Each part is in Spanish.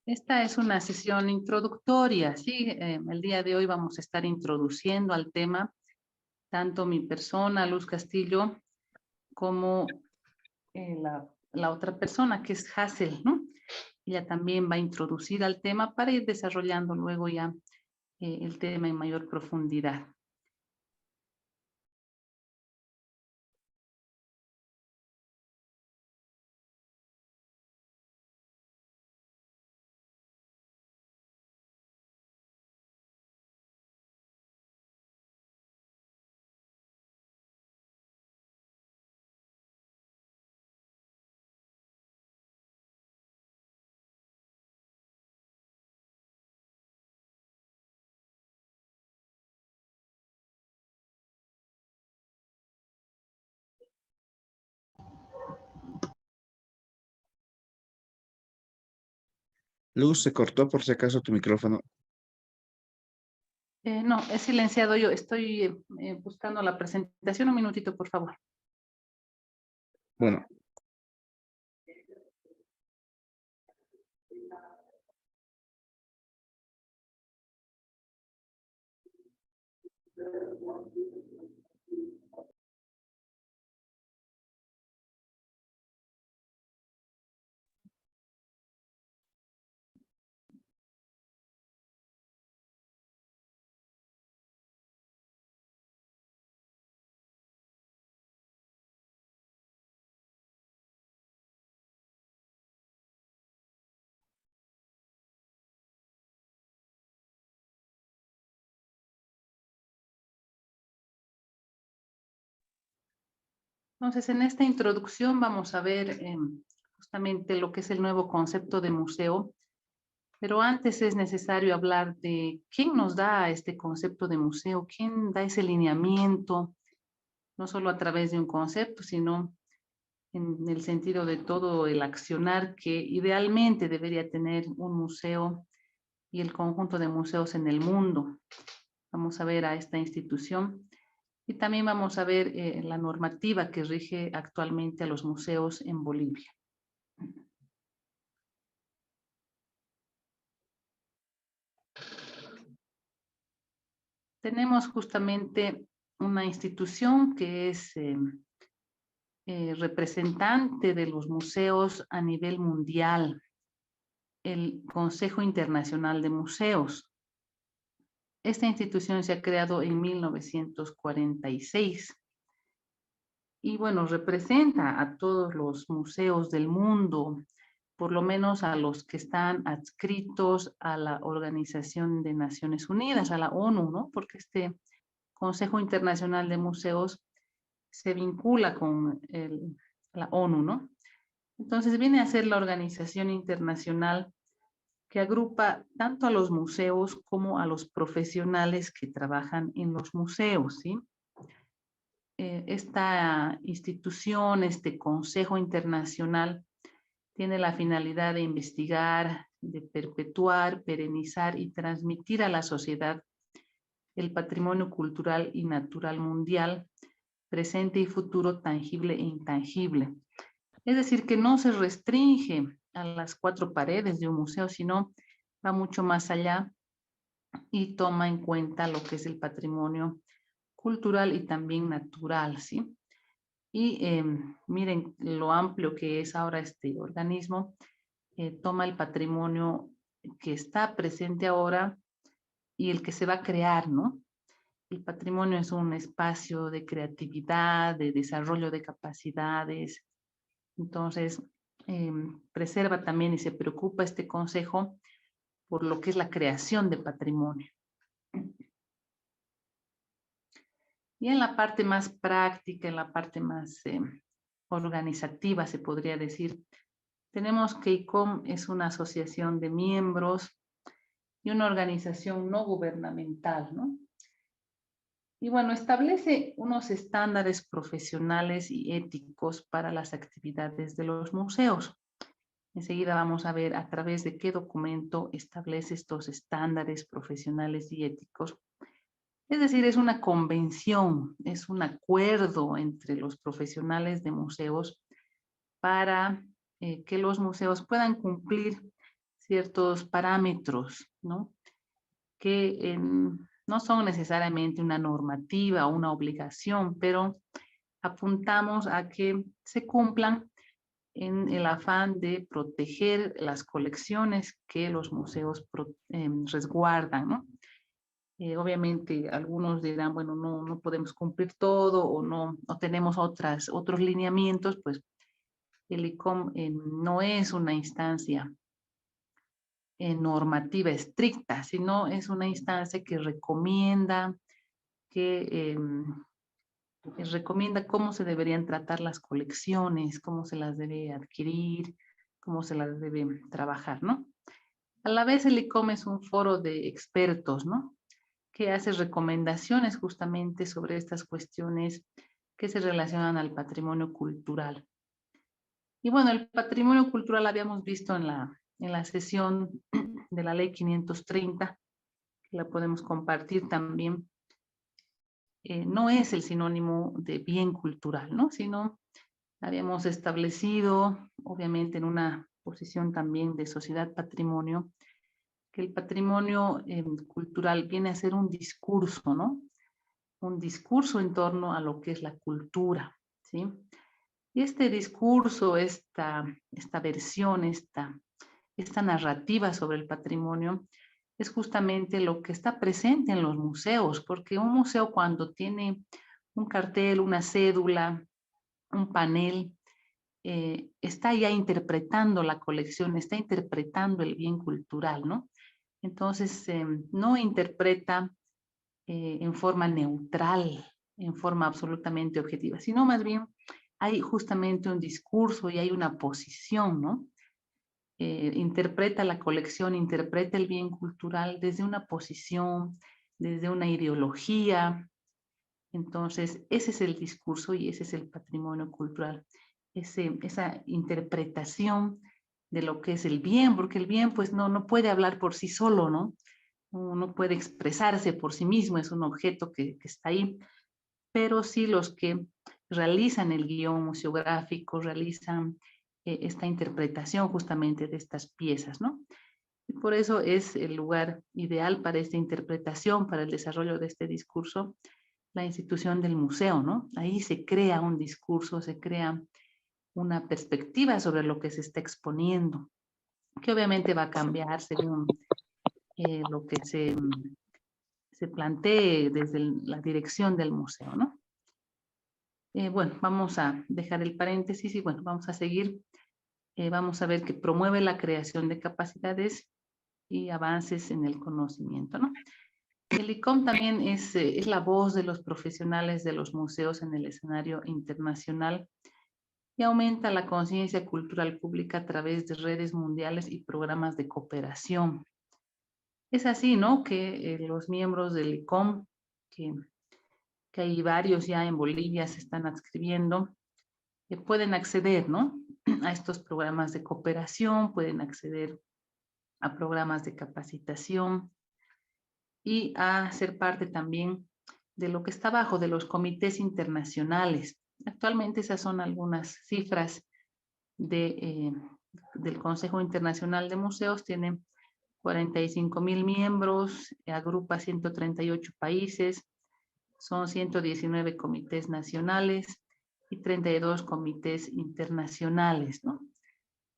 Esta es una sesión introductoria, ¿sí? El día de hoy vamos a estar introduciendo al tema tanto mi persona, Luz Castillo, como la otra persona que es Hazel, ¿no? Ella también va a introducir al tema para ir desarrollando luego ya el tema en mayor profundidad. Luz, se cortó por si acaso tu micrófono. No, he silenciado yo. Estoy buscando la presentación. Un minutito, por favor. Bueno. Entonces, en esta introducción vamos a ver justamente lo que es el nuevo concepto de museo, pero antes es necesario hablar de quién nos da este concepto de museo, quién da ese lineamiento, no solo a través de un concepto, sino en el sentido de todo el accionar que idealmente debería tener un museo y el conjunto de museos en el mundo. Vamos a ver a esta institución. Y también vamos a ver la normativa que rige actualmente a los museos en Bolivia. Tenemos justamente una institución que es representante de los museos a nivel mundial, el Consejo Internacional de Museos. Esta institución se ha creado en 1946. Y bueno, representa a todos los museos del mundo, por lo menos a los que están adscritos a la Organización de Naciones Unidas, a la ONU, ¿no? Porque este Consejo Internacional de Museos se vincula con la ONU, ¿no? Entonces viene a ser la organización internacional que agrupa tanto a los museos como a los profesionales que trabajan en los museos, ¿sí? Esta institución, este Consejo Internacional, tiene la finalidad de investigar, de perpetuar, perenizar y transmitir a la sociedad el patrimonio cultural y natural mundial, presente y futuro, tangible e intangible. Es decir, que no se restringe a las cuatro paredes de un museo, sino va mucho más allá y toma en cuenta lo que es el patrimonio cultural y también natural, ¿sí? Y miren lo amplio que es ahora este organismo, toma el patrimonio que está presente ahora y el que se va a crear, ¿no? El patrimonio es un espacio de creatividad, de desarrollo de capacidades. Entonces, preserva también y se preocupa este consejo por lo que es la creación de patrimonio. Y en la parte más práctica, en la parte más organizativa, se podría decir, tenemos que ICOM es una asociación de miembros y una organización no gubernamental, ¿no? Y bueno, establece unos estándares profesionales y éticos para las actividades de los museos. Enseguida vamos a ver a través de qué documento establece estos estándares profesionales y éticos. Es decir, es una convención, es un acuerdo entre los profesionales de museos para que los museos puedan cumplir ciertos parámetros, ¿no? Que no son necesariamente una normativa o una obligación, pero apuntamos a que se cumplan en el afán de proteger las colecciones que los museos resguardan, ¿no? Obviamente algunos dirán, bueno, no podemos cumplir todo o no tenemos otros lineamientos, pues el ICOM no es una instancia normativa estricta, sino es una instancia que recomienda, que recomienda cómo se deberían tratar las colecciones, cómo se las debe adquirir, cómo se las debe trabajar, ¿no? A la vez el ICOM es un foro de expertos, ¿no? Que hace recomendaciones justamente sobre estas cuestiones que se relacionan al patrimonio cultural. Y bueno, el patrimonio cultural habíamos visto en la sesión de la ley 530, que la podemos compartir también. No es el sinónimo de bien cultural, ¿no? Sino habíamos establecido, obviamente en una posición también de sociedad patrimonio, que el patrimonio cultural viene a ser un discurso, ¿no? Un discurso en torno a lo que es la cultura, ¿sí? Y este discurso, esta versión, esta narrativa sobre el patrimonio, es justamente lo que está presente en los museos, porque un museo cuando tiene un cartel, una cédula, un panel, está ya interpretando la colección, está interpretando el bien cultural, ¿no? Entonces, no interpreta en forma neutral, en forma absolutamente objetiva, sino más bien hay justamente un discurso y hay una posición, ¿no? Interpreta la colección, interpreta el bien cultural desde una posición, desde una ideología. Entonces, ese es el discurso y ese es el patrimonio cultural, esa interpretación de lo que es el bien, porque el bien pues no puede hablar por sí solo, ¿no? No puede expresarse por sí mismo, es un objeto que está ahí, pero sí los que realizan el guión museográfico, realizan esta interpretación justamente de estas piezas, ¿no? Y por eso es el lugar ideal para esta interpretación, para el desarrollo de este discurso, la institución del museo, ¿no? Ahí se crea un discurso, se crea una perspectiva sobre lo que se está exponiendo, que obviamente va a cambiar según lo que se plantee desde la dirección del museo, ¿no? Bueno, vamos a dejar el paréntesis y bueno, vamos a seguir. Vamos a ver que promueve la creación de capacidades y avances en el conocimiento, ¿no? El ICOM también es la voz de los profesionales de los museos en el escenario internacional y aumenta la conciencia cultural pública a través de redes mundiales y programas de cooperación. Es así, ¿no? Que los miembros del ICOM, que hay varios ya en Bolivia, se están adscribiendo, pueden acceder, ¿no? A estos programas de cooperación, pueden acceder a programas de capacitación y a ser parte también de lo que está abajo de los comités internacionales. Actualmente esas son algunas cifras del Consejo Internacional de Museos. Tiene 45,000 miembros, agrupa 138 países, son 119 comités nacionales y 32 comités internacionales, ¿no?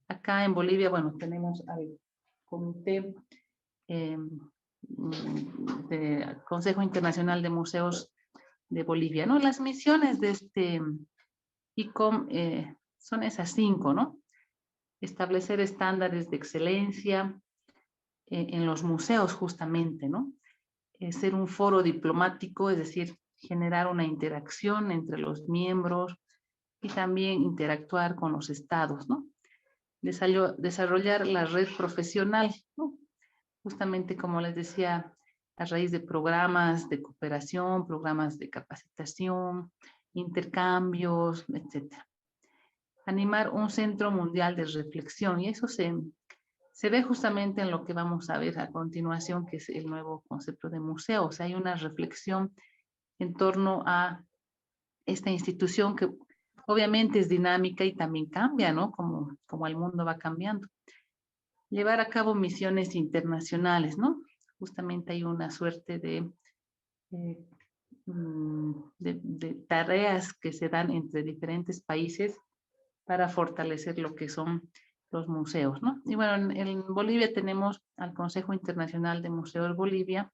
Acá en Bolivia, bueno, tenemos al Comité del Consejo Internacional de Museos de Bolivia, ¿no? Las misiones de este ICOM son esas 5, ¿no? Establecer estándares de excelencia en los museos justamente, ¿no? Ser un foro diplomático, es decir, generar una interacción entre los miembros y también interactuar con los estados, ¿no? Desarrollar la red profesional, ¿no? Justamente como les decía, a raíz de programas de cooperación, programas de capacitación, intercambios, etcétera. Animar un centro mundial de reflexión y eso se ve justamente en lo que vamos a ver a continuación, que es el nuevo concepto de museo. O sea, hay una reflexión en torno a esta institución que obviamente es dinámica y también cambia, ¿no? Como el mundo va cambiando. Llevar a cabo misiones internacionales, ¿no? Justamente hay una suerte eh, de tareas que se dan entre diferentes países para fortalecer lo que son los museos, ¿no? Y bueno, en Bolivia tenemos al Consejo Internacional de Museos Bolivia,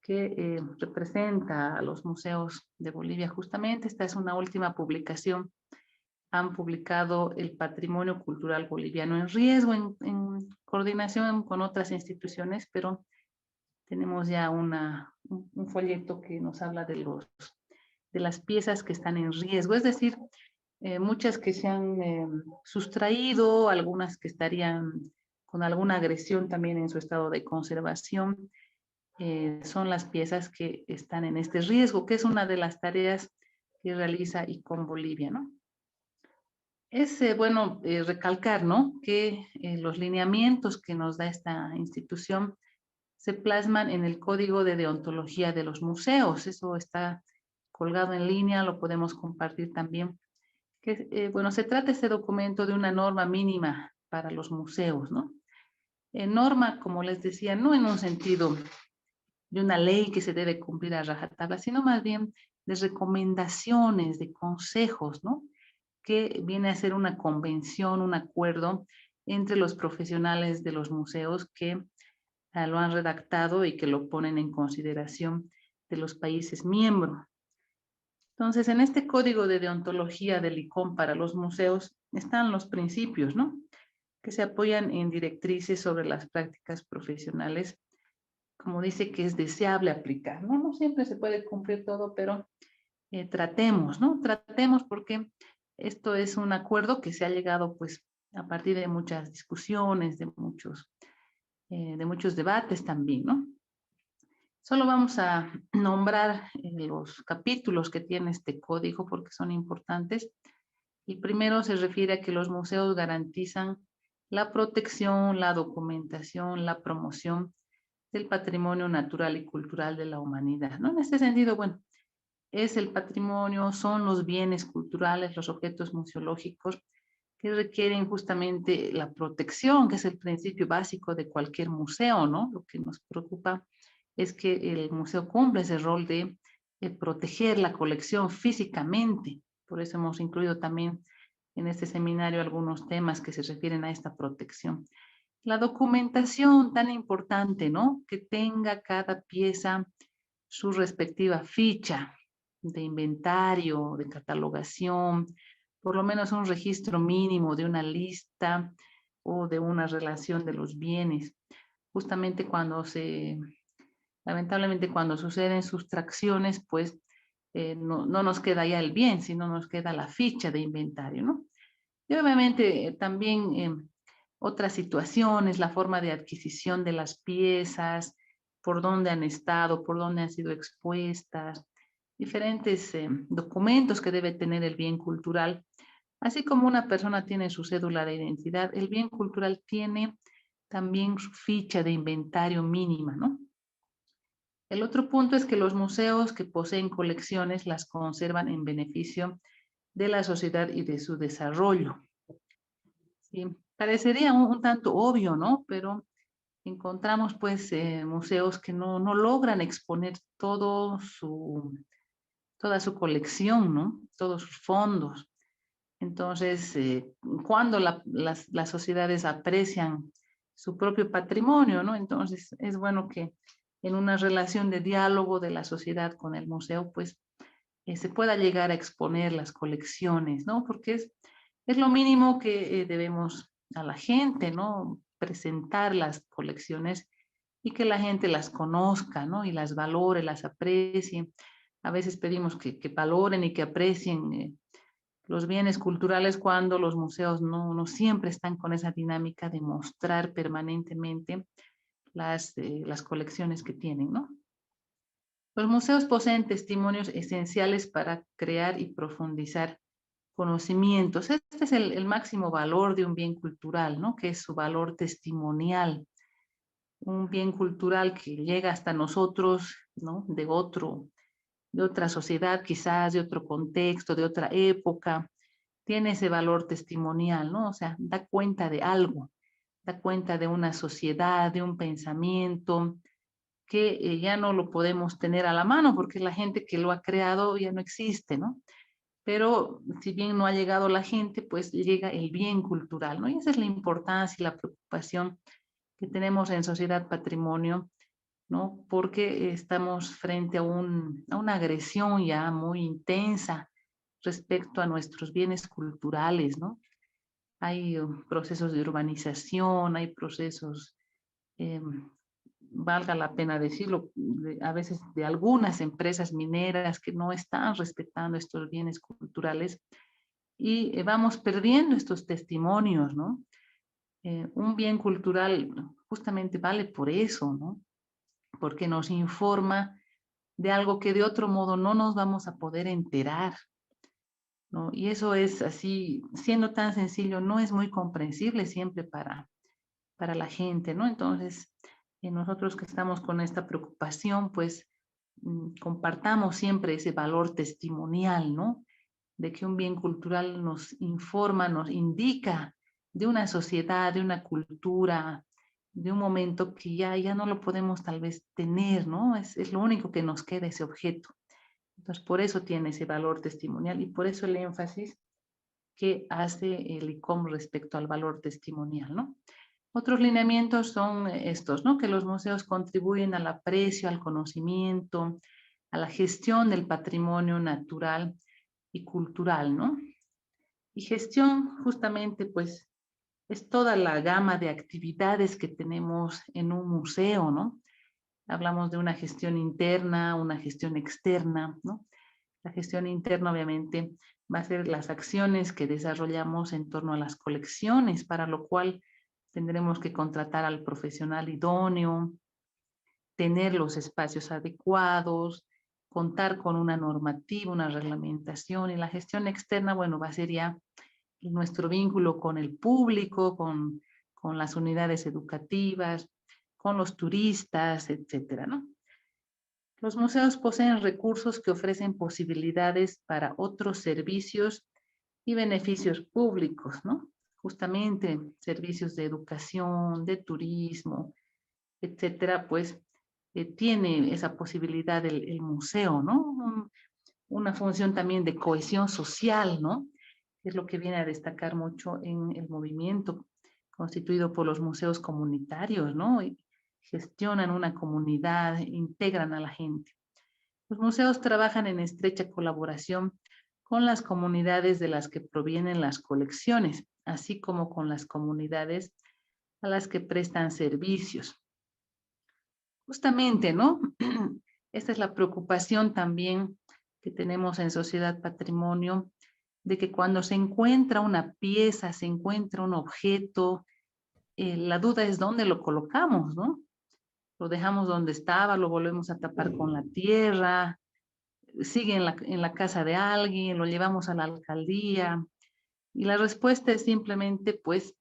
que representa a los museos de Bolivia. Justamente esta es una última publicación. Han publicado el patrimonio cultural boliviano en riesgo en coordinación con otras instituciones, pero tenemos ya un folleto que nos habla de las piezas que están en riesgo, es decir, muchas que se han sustraído, algunas que estarían con alguna agresión también en su estado de conservación, son las piezas que están en este riesgo, que es una de las tareas que realiza ICOM Bolivia, ¿no? Es bueno recalcar, ¿no? Que los lineamientos que nos da esta institución se plasman en el Código de Deontología de los Museos. Eso está colgado en línea, lo podemos compartir también. Que, bueno, se trata este documento de una norma mínima para los museos, ¿no? Norma, como les decía, no en un sentido de una ley que se debe cumplir a rajatabla, sino más bien de recomendaciones, de consejos, ¿no? Que viene a ser una convención, un acuerdo entre los profesionales de los museos que lo han redactado y que lo ponen en consideración de los países miembros. Entonces, en este código de deontología del ICOM para los museos están los principios, ¿no? Que se apoyan en directrices sobre las prácticas profesionales, como dice que es deseable aplicar, ¿no? No siempre se puede cumplir todo, pero tratemos, ¿no? Tratemos porque esto es un acuerdo que se ha llegado, pues, a partir de muchas discusiones, de muchos debates también, ¿no? Solo vamos a nombrar los capítulos que tiene este código porque son importantes. El primero se refiere a que los museos garantizan la protección, la documentación, la promoción del patrimonio natural y cultural de la humanidad, ¿no? En este sentido, bueno, es el patrimonio, son los bienes culturales, los objetos museológicos que requieren justamente la protección, que es el principio básico de cualquier museo, ¿no? Lo que nos preocupa es que el museo cumple ese rol de proteger la colección físicamente. Por eso hemos incluido también en este seminario algunos temas que se refieren a esta protección. La documentación tan importante, ¿no? Que tenga cada pieza su respectiva ficha de inventario, de catalogación, por lo menos un registro mínimo de una lista o de una relación de los bienes. Justamente lamentablemente cuando suceden sustracciones, pues no nos queda ya el bien, sino nos queda la ficha de inventario, ¿no? Y obviamente también otras situaciones, la forma de adquisición de las piezas, por dónde han estado, por dónde han sido expuestas, diferentes documentos que debe tener el bien cultural. Así como una persona tiene su cédula de identidad, el bien cultural tiene también su ficha de inventario mínima, ¿no? El otro punto es que los museos que poseen colecciones las conservan en beneficio de la sociedad y de su desarrollo. Sí, parecería un tanto obvio, ¿no? Pero encontramos pues museos que no logran exponer toda su colección, ¿no? Todos sus fondos. Entonces, cuando las sociedades aprecian su propio patrimonio, ¿no? Entonces, es bueno que en una relación de diálogo de la sociedad con el museo, pues, se pueda llegar a exponer las colecciones, ¿no? Porque es lo mínimo que debemos a la gente, ¿no? Presentar las colecciones y que la gente las conozca, ¿no? Y las valore, las aprecie. A veces pedimos que valoren y que aprecien los bienes culturales cuando los museos no siempre están con esa dinámica de mostrar permanentemente las colecciones que tienen, ¿no? Los museos poseen testimonios esenciales para crear y profundizar conocimientos. Este es el máximo valor de un bien cultural, ¿no? Que es su valor testimonial. Un bien cultural que llega hasta nosotros, ¿no? De otra sociedad, quizás de otro contexto, de otra época, tiene ese valor testimonial, ¿no? O sea, da cuenta de algo, da cuenta de una sociedad, de un pensamiento que ya no lo podemos tener a la mano porque la gente que lo ha creado ya no existe, ¿no? Pero si bien no ha llegado la gente, pues llega el bien cultural, ¿no? Y esa es la importancia y la preocupación que tenemos en Sociedad Patrimonio, ¿no? Porque estamos frente a una agresión ya muy intensa respecto a nuestros bienes culturales, ¿no? Hay procesos de urbanización, hay procesos, eh, valga la pena decirlo, a veces de algunas empresas mineras que no están respetando estos bienes culturales y vamos perdiendo estos testimonios, ¿no? Un bien cultural justamente vale por eso, ¿no? Porque nos informa de algo que de otro modo no nos vamos a poder enterar, ¿no? Y eso es así, siendo tan sencillo, no es muy comprensible siempre para la gente, ¿no? Entonces, nosotros que estamos con esta preocupación, pues compartamos siempre ese valor testimonial, ¿no? De que un bien cultural nos informa, nos indica de una sociedad, de una cultura, de un momento que ya no lo podemos tal vez tener, ¿no? Es lo único que nos queda ese objeto. Entonces, por eso tiene ese valor testimonial y por eso el énfasis que hace el ICOM respecto al valor testimonial, ¿no? Otros lineamientos son estos, ¿no? Que los museos contribuyen al aprecio, al conocimiento, a la gestión del patrimonio natural y cultural, ¿no? Y gestión justamente pues es toda la gama de actividades que tenemos en un museo, ¿no? Hablamos de una gestión interna, una gestión externa, ¿no? La gestión interna obviamente va a ser las acciones que desarrollamos en torno a las colecciones, para lo cual tendremos que contratar al profesional idóneo, tener los espacios adecuados, contar con una normativa, una reglamentación, y la gestión externa, bueno, va a ser ya nuestro vínculo con el público, con las unidades educativas, con los turistas, etcétera, ¿no? Los museos poseen recursos que ofrecen posibilidades para otros servicios y beneficios públicos, ¿no? Justamente servicios de educación, de turismo, etcétera, pues tiene esa posibilidad el museo, ¿no? Una función también de cohesión social, ¿no? Es lo que viene a destacar mucho en el movimiento constituido por los museos comunitarios, ¿no? Y gestionan una comunidad, integran a la gente. Los museos trabajan en estrecha colaboración con las comunidades de las que provienen las colecciones, así como con las comunidades a las que prestan servicios. Justamente, ¿no? Esta es la preocupación también que tenemos en Sociedad Patrimonio, de que cuando se encuentra una pieza, se encuentra un objeto, la duda es dónde lo colocamos, ¿no? Lo dejamos donde estaba, lo volvemos a tapar con la tierra, sigue en la casa de alguien, lo llevamos a la alcaldía. Y la respuesta es simplemente, pues,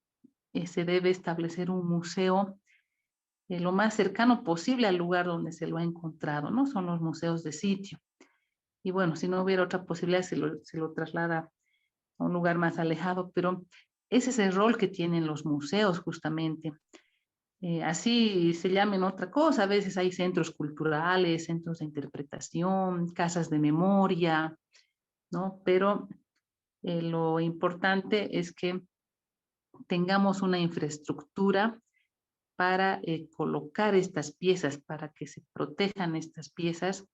se debe establecer un museo lo más cercano posible al lugar donde se lo ha encontrado, ¿no? Son los museos de sitio. Y bueno, si no hubiera otra posibilidad, se lo traslada a un lugar más alejado, pero ese es el rol que tienen los museos justamente. Así se llamen otra cosa, a veces hay centros culturales, centros de interpretación, casas de memoria, ¿no? Pero lo importante es que tengamos una infraestructura para colocar estas piezas, para que se protejan estas piezas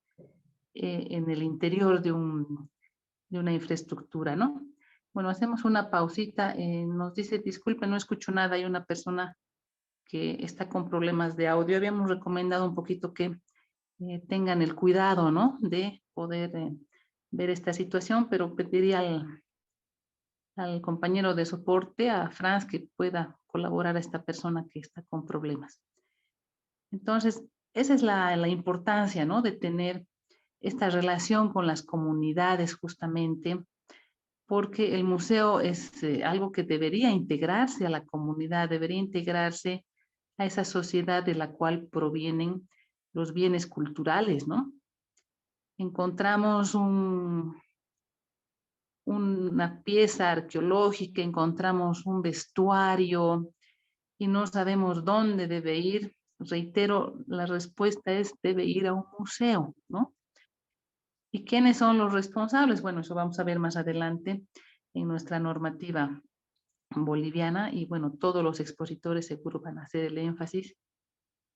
en el interior de una infraestructura, ¿no? Bueno, hacemos una pausita. Nos dice, disculpe, no escucho nada. Hay una persona que está con problemas de audio. Habíamos recomendado un poquito que tengan el cuidado, ¿no? De poder ver esta situación, pero pediría al compañero de soporte, a Franz, que pueda colaborar a esta persona que está con problemas. Entonces, esa es la importancia, ¿no? De tener esta relación con las comunidades justamente, porque el museo es algo que debería integrarse a la comunidad, debería integrarse a esa sociedad de la cual provienen los bienes culturales, ¿no? Encontramos una pieza arqueológica, encontramos un vestuario y no sabemos dónde debe ir, reitero, la respuesta es debe ir a un museo, ¿no? ¿Y quiénes son los responsables? Bueno, eso vamos a ver más adelante en nuestra normativa boliviana y bueno, todos los expositores seguro van a hacer el énfasis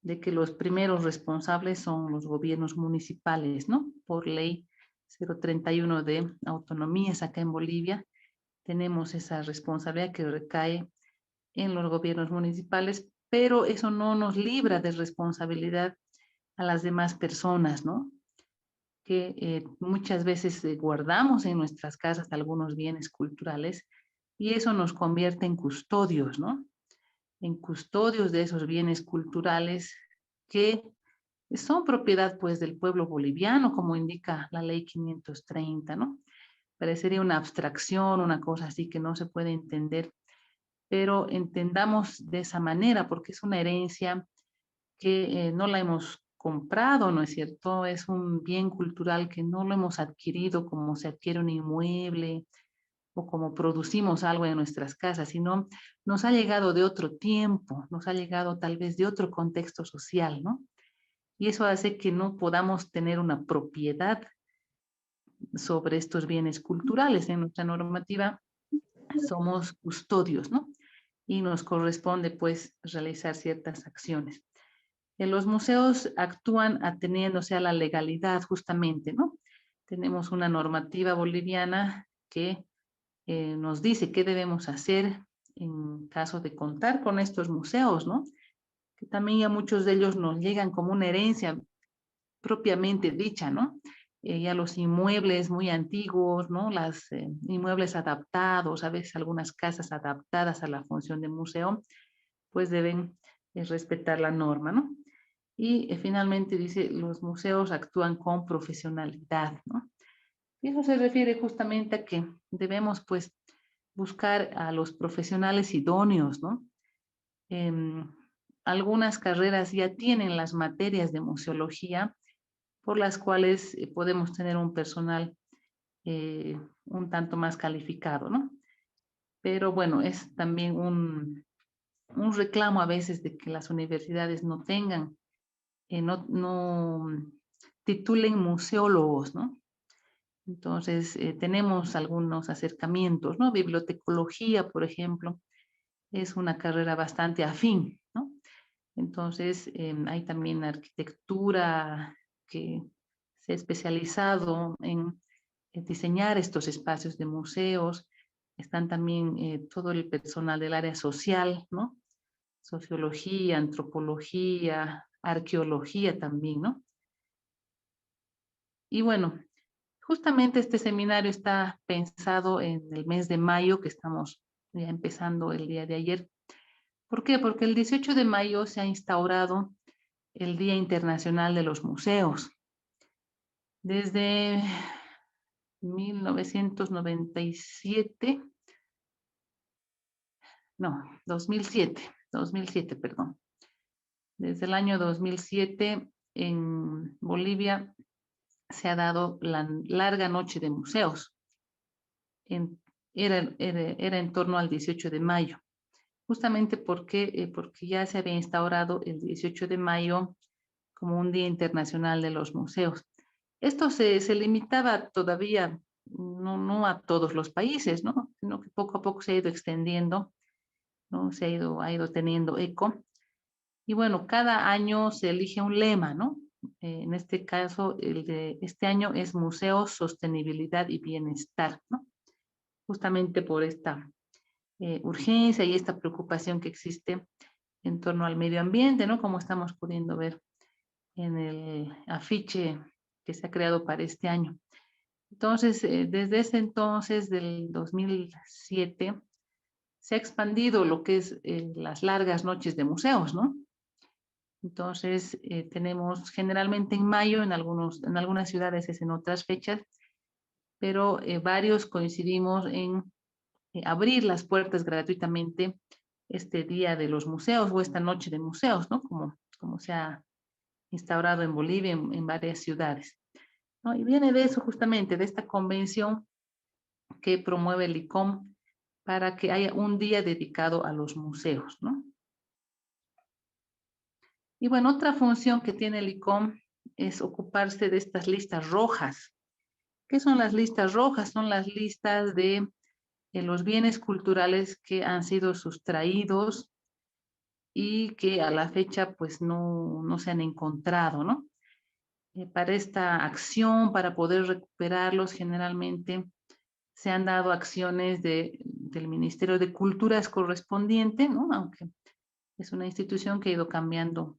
de que los primeros responsables son los gobiernos municipales, ¿no? Por ley 031 de autonomías acá en Bolivia, tenemos esa responsabilidad que recae en los gobiernos municipales, pero eso no nos libra de responsabilidad a las demás personas, ¿no? Que muchas veces guardamos en nuestras casas algunos bienes culturales y eso nos convierte en custodios, ¿no? En custodios de esos bienes culturales que son propiedad pues del pueblo boliviano, como indica la ley 530, ¿no? Parecería una abstracción, una cosa así que no se puede entender, pero entendamos de esa manera porque es una herencia que no la hemos comprado, ¿no es cierto? Es un bien cultural que no lo hemos adquirido como se adquiere un inmueble o como producimos algo en nuestras casas, sino nos ha llegado de otro tiempo, nos ha llegado tal vez de otro contexto social, ¿no? Y eso hace que no podamos tener una propiedad sobre estos bienes culturales. En nuestra normativa somos custodios, ¿no? Y nos corresponde pues realizar ciertas acciones. Los museos actúan ateniéndose a la legalidad justamente, ¿no? Tenemos una normativa boliviana que nos dice qué debemos hacer en caso de contar con estos museos, ¿no? Que también ya muchos de ellos nos llegan como una herencia propiamente dicha, ¿no? Ya los inmuebles muy antiguos, ¿no? Los inmuebles adaptados, a veces algunas casas adaptadas a la función de museo, pues deben respetar la norma, ¿no? Y finalmente dice, los museos actúan con profesionalidad, ¿no? Y eso se refiere justamente a que debemos, pues, buscar a los profesionales idóneos, ¿no? Eh, algunas carreras ya tienen las materias de museología por las cuales podemos tener un personal un tanto más calificado, ¿no? Pero bueno, es también un reclamo a veces de que las universidades no tengan, no titulen museólogos, ¿no? Entonces, tenemos algunos acercamientos, ¿no? Bibliotecología, por ejemplo, es una carrera bastante afín, ¿no? Entonces, hay también arquitectura que se ha especializado en diseñar estos espacios de museos. Están también todo el personal del área social, ¿no? Sociología, antropología, arqueología también, ¿no? Y bueno, justamente este seminario está pensado en el mes de mayo, que estamos ya empezando el día de ayer. ¿Por qué? Porque el 18 de mayo se ha instaurado el Día Internacional de los Museos. Desde 1997, no, 2007, perdón. Desde el año 2007 en Bolivia se ha dado la larga noche de museos. Era en torno al 18 de mayo. Justamente porque ya se había instaurado el 18 de mayo como un Día Internacional de los Museos. Esto se limitaba todavía, no a todos los países, ¿no? Sino que poco a poco se ha ido extendiendo, ¿no? Ha ido teniendo eco. Y bueno, cada año se elige un lema, ¿no? En este caso, el de este año es Museos, Sostenibilidad y Bienestar, ¿no? Justamente por esta urgencia y esta preocupación que existe en torno al medio ambiente, ¿no? Como estamos pudiendo ver en el afiche que se ha creado para este año. Entonces, desde ese entonces, del 2007, se ha expandido lo que es las largas noches de museos, ¿no? Entonces, tenemos generalmente en mayo, en algunas ciudades es en otras fechas, pero varios coincidimos en abrir las puertas gratuitamente este día de los museos o esta noche de museos, ¿no? Como se ha instaurado en Bolivia, en varias ciudades, ¿no? Y viene de eso justamente, de esta convención que promueve el ICOM para que haya un día dedicado a los museos, ¿no? Y bueno, otra función que tiene el ICOM es ocuparse de estas listas rojas. ¿Qué son las listas rojas? Son las listas de los bienes culturales que han sido sustraídos y que a la fecha pues no se han encontrado, ¿no? Para esta acción, para poder recuperarlos, generalmente se han dado acciones del Ministerio de Culturas correspondiente, ¿no? Aunque es una institución que ha ido cambiando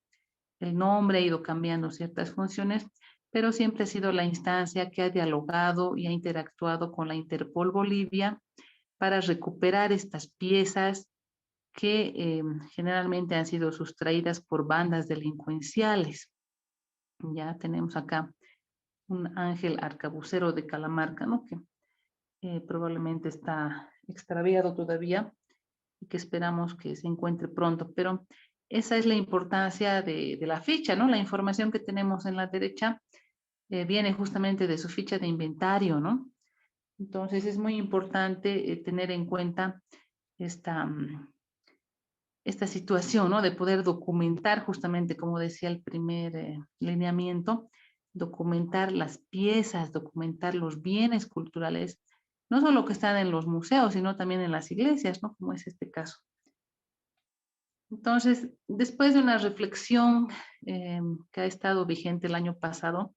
el nombre, ha ido cambiando ciertas funciones, pero siempre ha sido la instancia que ha dialogado y ha interactuado con la Interpol Bolivia para recuperar estas piezas que generalmente han sido sustraídas por bandas delincuenciales. Ya tenemos acá un ángel arcabucero de Calamarca, ¿no? Que probablemente está extraviado todavía y que esperamos que se encuentre pronto, pero esa es la importancia de la ficha, ¿no? La información que tenemos en la derecha viene justamente de su ficha de inventario, ¿no? Entonces es muy importante tener en cuenta esta, esta situación, ¿no? De poder documentar justamente, como decía el primer lineamiento, documentar las piezas, documentar los bienes culturales, no solo que están en los museos, sino también en las iglesias, ¿no? Como es este caso. Entonces, después de una reflexión que ha estado vigente el año pasado,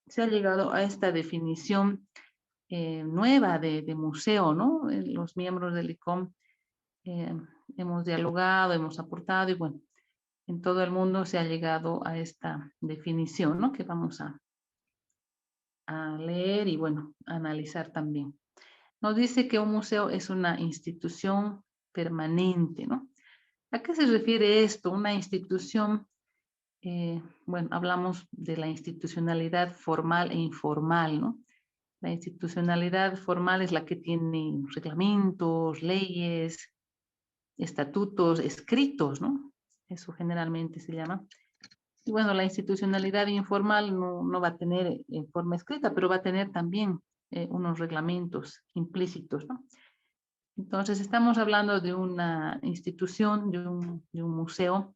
se ha llegado a esta definición nueva de museo, ¿no? Los miembros del ICOM hemos dialogado, hemos aportado y bueno, en todo el mundo se ha llegado a esta definición, ¿no? Que vamos a leer y bueno, a analizar también. Nos dice que un museo es una institución permanente, ¿no? ¿A qué se refiere esto? Una institución, bueno, hablamos de la institucionalidad formal e informal, ¿no? La institucionalidad formal es la que tiene reglamentos, leyes, estatutos escritos, ¿no? Eso generalmente se llama. Y bueno, la institucionalidad informal no va a tener en forma escrita, pero va a tener también unos reglamentos implícitos, ¿no? Entonces, estamos hablando de una institución, de un museo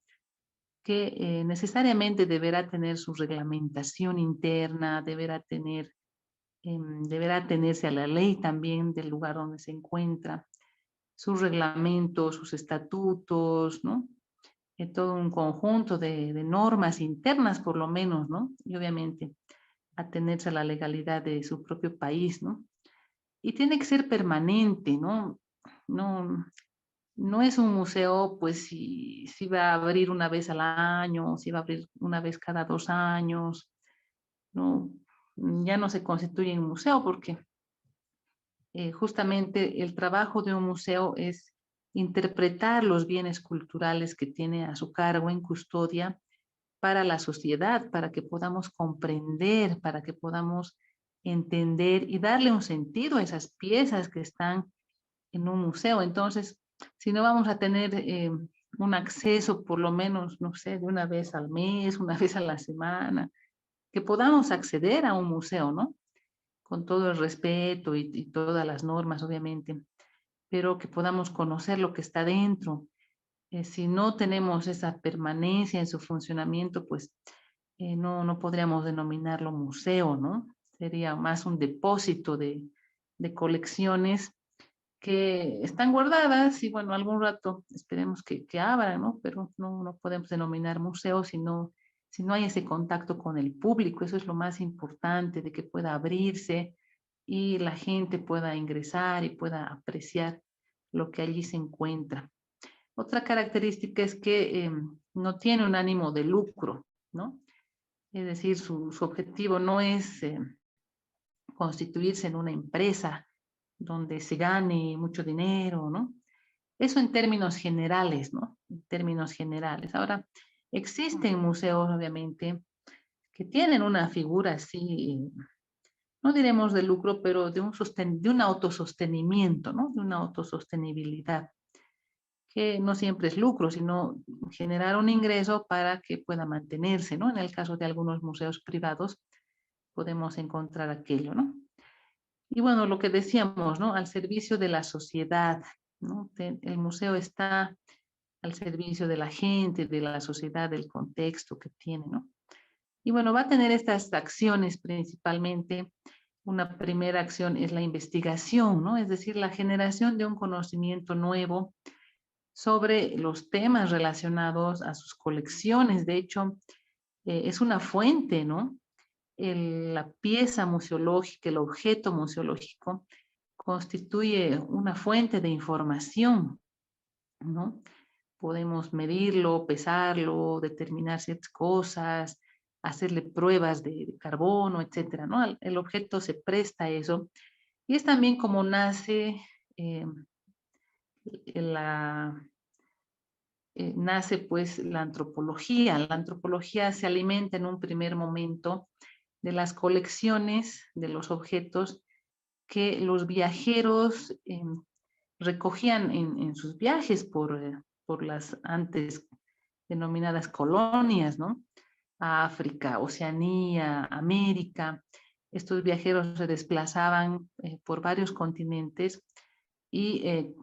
que necesariamente deberá tener su reglamentación interna, deberá atenerse a la ley también del lugar donde se encuentra, sus reglamentos, sus estatutos, ¿no? Todo un conjunto de normas internas, por lo menos, ¿no? Y obviamente atenerse a la legalidad de su propio país, ¿no? Y tiene que ser permanente, ¿no? No, no es un museo, pues, si va a abrir una vez al año, si va a abrir una vez cada 2 años, ¿no? Ya no se constituye en museo porque justamente el trabajo de un museo es interpretar los bienes culturales que tiene a su cargo en custodia para la sociedad, para que podamos comprender, para que podamos entender y darle un sentido a esas piezas que están en un museo. Entonces, si no vamos a tener un acceso por lo menos, no sé, de una vez al mes, una vez a la semana, que podamos acceder a un museo, ¿no? Con todo el respeto y todas las normas, obviamente, pero que podamos conocer lo que está dentro. Si no tenemos esa permanencia en su funcionamiento, pues no podríamos denominarlo museo, ¿no? Sería más un depósito de colecciones que están guardadas y bueno, algún rato esperemos que abran, ¿no? Pero no podemos denominar museo si no hay ese contacto con el público. Eso es lo más importante, de que pueda abrirse y la gente pueda ingresar y pueda apreciar lo que allí se encuentra. Otra característica es que no tiene un ánimo de lucro, ¿no? Es decir, su objetivo no es constituirse en una empresa donde se gane mucho dinero, ¿no? Eso en términos generales, ¿no? En términos generales. Ahora, existen museos, obviamente, que tienen una figura así, no diremos de lucro, pero de un autosostenimiento, ¿no? De una autosostenibilidad, que no siempre es lucro, sino generar un ingreso para que pueda mantenerse, ¿no? En el caso de algunos museos privados podemos encontrar aquello, ¿no? Y bueno, lo que decíamos, ¿no? Al servicio de la sociedad, ¿no? El museo está al servicio de la gente, de la sociedad, del contexto que tiene, ¿no? Y bueno, va a tener estas acciones principalmente. Una primera acción es la investigación, ¿no? Es decir, la generación de un conocimiento nuevo sobre los temas relacionados a sus colecciones. De hecho, es una fuente, ¿no? La pieza museológica, el objeto museológico, constituye una fuente de información, ¿no? Podemos medirlo, pesarlo, determinar ciertas cosas, hacerle pruebas de carbono, etcétera, ¿no? El objeto se presta a eso. Y es también como nace eh, la, nace pues la antropología. La antropología se alimenta en un primer momento de las colecciones de los objetos que los viajeros recogían en sus viajes por las antes denominadas colonias, ¿no? África, Oceanía, América. Estos viajeros se desplazaban por varios continentes y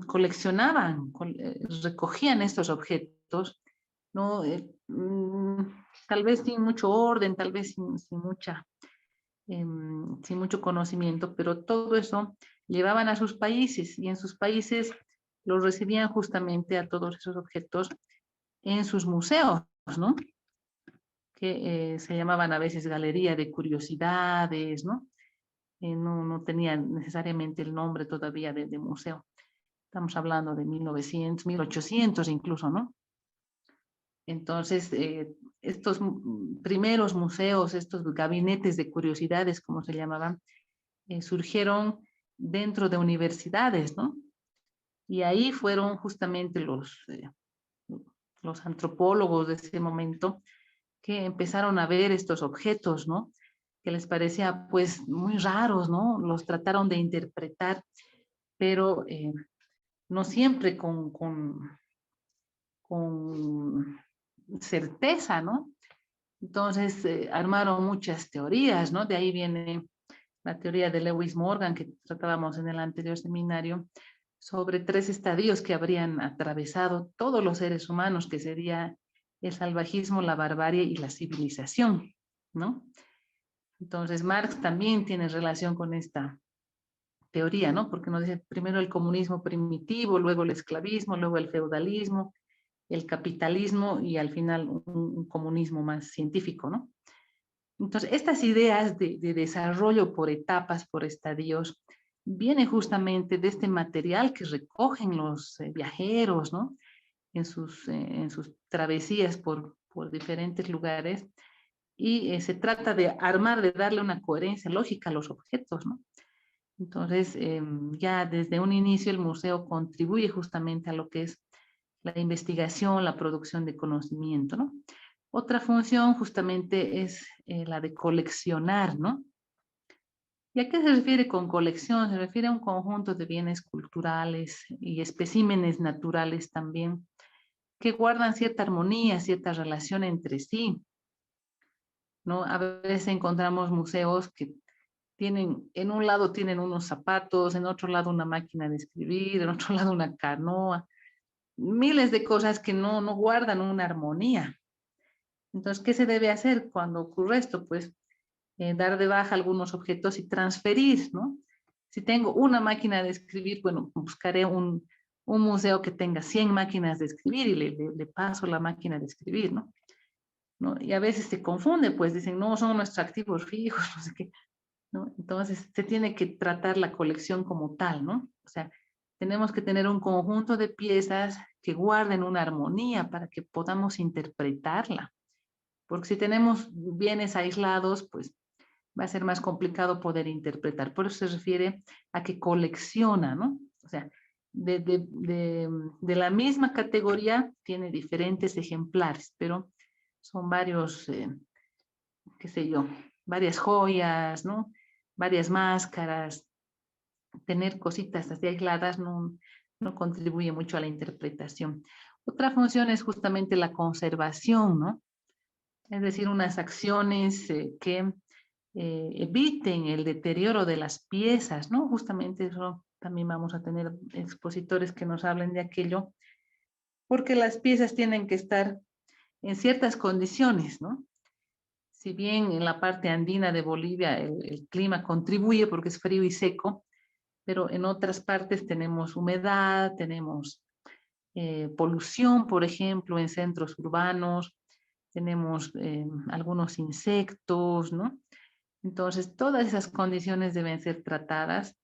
coleccionaban, recogían estos objetos, ¿no? Tal vez sin mucho orden, tal vez sin mucho conocimiento, pero todo eso llevaban a sus países y en sus países los recibían justamente a todos esos objetos en sus museos, ¿no? Que se llamaban a veces galería de curiosidades, ¿no? No tenían necesariamente el nombre todavía de museo. Estamos hablando de 1900, 1800 incluso, ¿no? Entonces, estos primeros museos, estos gabinetes de curiosidades, como se llamaban, surgieron dentro de universidades, ¿no? Y ahí fueron justamente los antropólogos de ese momento que empezaron a ver estos objetos, ¿no? Que les parecía pues muy raros, ¿no? Los trataron de interpretar, pero no siempre con certeza, ¿no? Entonces armaron muchas teorías, ¿no? De ahí viene la teoría de Lewis Morgan que tratábamos en el anterior seminario, sobre 3 estadios que habrían atravesado todos los seres humanos, que sería el salvajismo, la barbarie y la civilización, ¿no? Entonces Marx también tiene relación con esta teoría, ¿no? Porque nos dice primero el comunismo primitivo, luego el esclavismo, luego el feudalismo, el capitalismo y al final un comunismo más científico, ¿no? Entonces, estas ideas de desarrollo por etapas, por estadios, vienen justamente de este material que recogen los viajeros, ¿no? En sus travesías por diferentes lugares y se trata de armar, de darle una coherencia lógica a los objetos, ¿no? Entonces, ya desde un inicio el museo contribuye justamente a lo que es la investigación, la producción de conocimiento, ¿no? Otra función justamente es la de coleccionar, ¿no? ¿Y a qué se refiere con colección? Se refiere a un conjunto de bienes culturales y especímenes naturales también que guardan cierta armonía, cierta relación entre sí, ¿no? A veces encontramos museos que tienen, en un lado tienen unos zapatos, en otro lado una máquina de escribir, en otro lado una canoa, miles de cosas que no guardan una armonía. Entonces, ¿qué se debe hacer cuando ocurre esto? Pues dar de baja algunos objetos y transferir, ¿no? Si tengo una máquina de escribir, bueno, buscaré un museo que tenga 100 máquinas de escribir y le paso la máquina de escribir, ¿no? ¿No? Y a veces se confunde, pues dicen, no, son nuestros activos fijos, no sé qué, ¿no? Entonces se tiene que tratar la colección como tal, ¿no? O sea, tenemos que tener un conjunto de piezas que guarden una armonía para que podamos interpretarla. Porque si tenemos bienes aislados, pues va a ser más complicado poder interpretar. Por eso se refiere a que colecciona, ¿no? O sea, de la misma categoría tiene diferentes ejemplares, pero son varios, qué sé yo, varias joyas, ¿no? Varias máscaras. Tener cositas así aisladas no contribuye mucho a la interpretación. Otra función es justamente la conservación, ¿no? Es decir, unas acciones que eviten el deterioro de las piezas, ¿no? Justamente eso también vamos a tener expositores que nos hablen de aquello, porque las piezas tienen que estar en ciertas condiciones, ¿no? Si bien en la parte andina de Bolivia el clima contribuye porque es frío y seco, pero en otras partes tenemos humedad, tenemos polución, por ejemplo, en centros urbanos, tenemos algunos insectos, ¿no? Entonces, todas esas condiciones deben ser tratadas.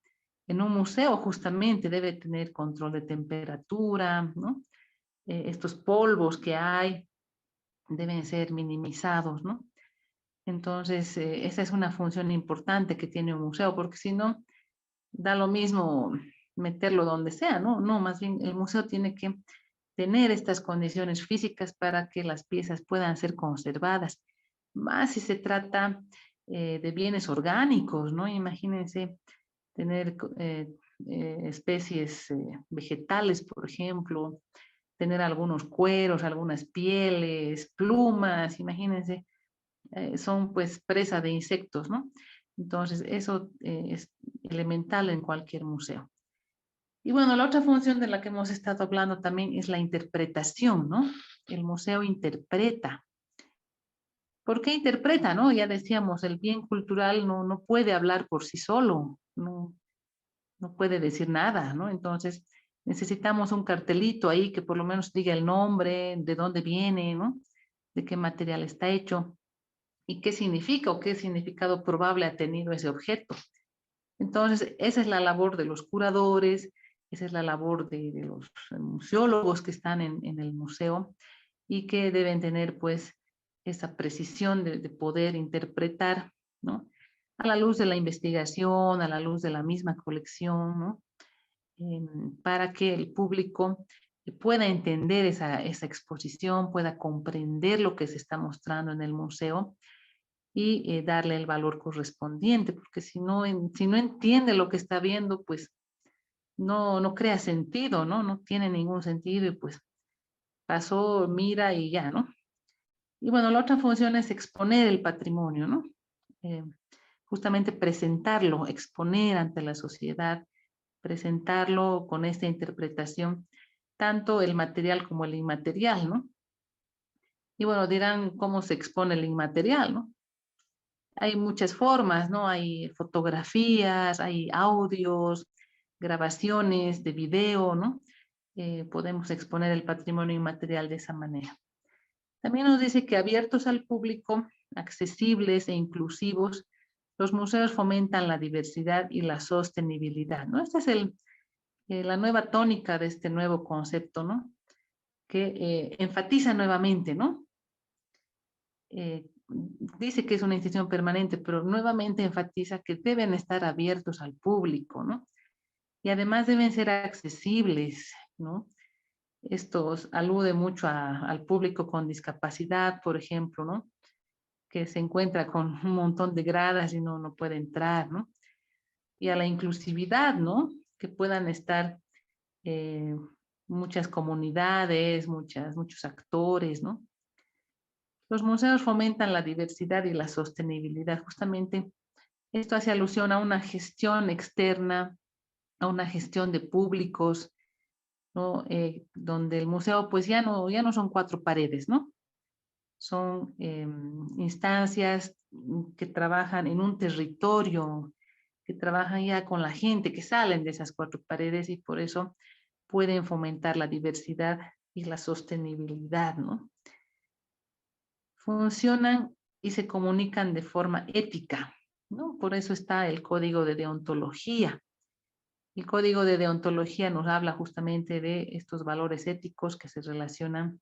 En un museo justamente debe tener control de temperatura, ¿no? Estos polvos que hay deben ser minimizados, ¿no? Entonces, esa es una función importante que tiene un museo, porque si no, da lo mismo meterlo donde sea, ¿no? No, más bien el museo tiene que tener estas condiciones físicas para que las piezas puedan ser conservadas. Más si se trata de bienes orgánicos, ¿no? Imagínense tener especies vegetales, por ejemplo, tener algunos cueros, algunas pieles, plumas, imagínense, son pues presa de insectos, ¿no? Entonces, eso es elemental en cualquier museo. Y bueno, la otra función de la que hemos estado hablando también es la interpretación, ¿no? El museo interpreta. ¿Por qué interpreta, no? Ya decíamos, el bien cultural no puede hablar por sí solo, no puede decir nada, ¿no? Entonces, necesitamos un cartelito ahí que por lo menos diga el nombre, de dónde viene, ¿no? De qué material está hecho y qué significa o qué significado probable ha tenido ese objeto. Entonces, esa es la labor de los curadores, esa es la labor de los museólogos que están en el museo y que deben tener pues esa precisión de poder interpretar, ¿no? A la luz de la investigación, a la luz de la misma colección, ¿no? Para que el público pueda entender esa exposición, pueda comprender lo que se está mostrando en el museo y darle el valor correspondiente, porque si no entiende lo que está viendo, pues no crea sentido, ¿no? No tiene ningún sentido y pues pasó, mira y ya, ¿no? Y bueno, la otra función es exponer el patrimonio, ¿no? Eh, Justamente presentarlo, exponer ante la sociedad, presentarlo con esta interpretación, tanto el material como el inmaterial, ¿no? Y bueno, dirán cómo se expone el inmaterial, ¿no? Hay muchas formas, ¿no? Hay fotografías, hay audios, grabaciones de video, ¿no? Podemos exponer el patrimonio inmaterial de esa manera. También nos dice que abiertos al público, accesibles e inclusivos, los museos fomentan la diversidad y la sostenibilidad, ¿no? Esta es la nueva tónica de este nuevo concepto, ¿no? Que enfatiza nuevamente, ¿no? Dice que es una institución permanente, pero nuevamente enfatiza que deben estar abiertos al público, ¿no? Y además deben ser accesibles, ¿no? Esto alude mucho al público con discapacidad, por ejemplo, ¿no? Que se encuentra con un montón de gradas y no puede entrar, ¿no? Y a la inclusividad, ¿no? Que puedan estar eh, muchas comunidades, muchos actores, ¿no? Los museos fomentan la diversidad y la sostenibilidad. Justamente esto hace alusión a una gestión externa, a una gestión de públicos, ¿no? Donde el museo pues ya no son cuatro paredes, ¿no? Son instancias que trabajan en un territorio, que trabajan ya con la gente, que salen de esas cuatro paredes y por eso pueden fomentar la diversidad y la sostenibilidad, ¿no? Funcionan y se comunican de forma ética, ¿no? Por eso está el código de deontología. El código de deontología nos habla justamente de estos valores éticos que se relacionan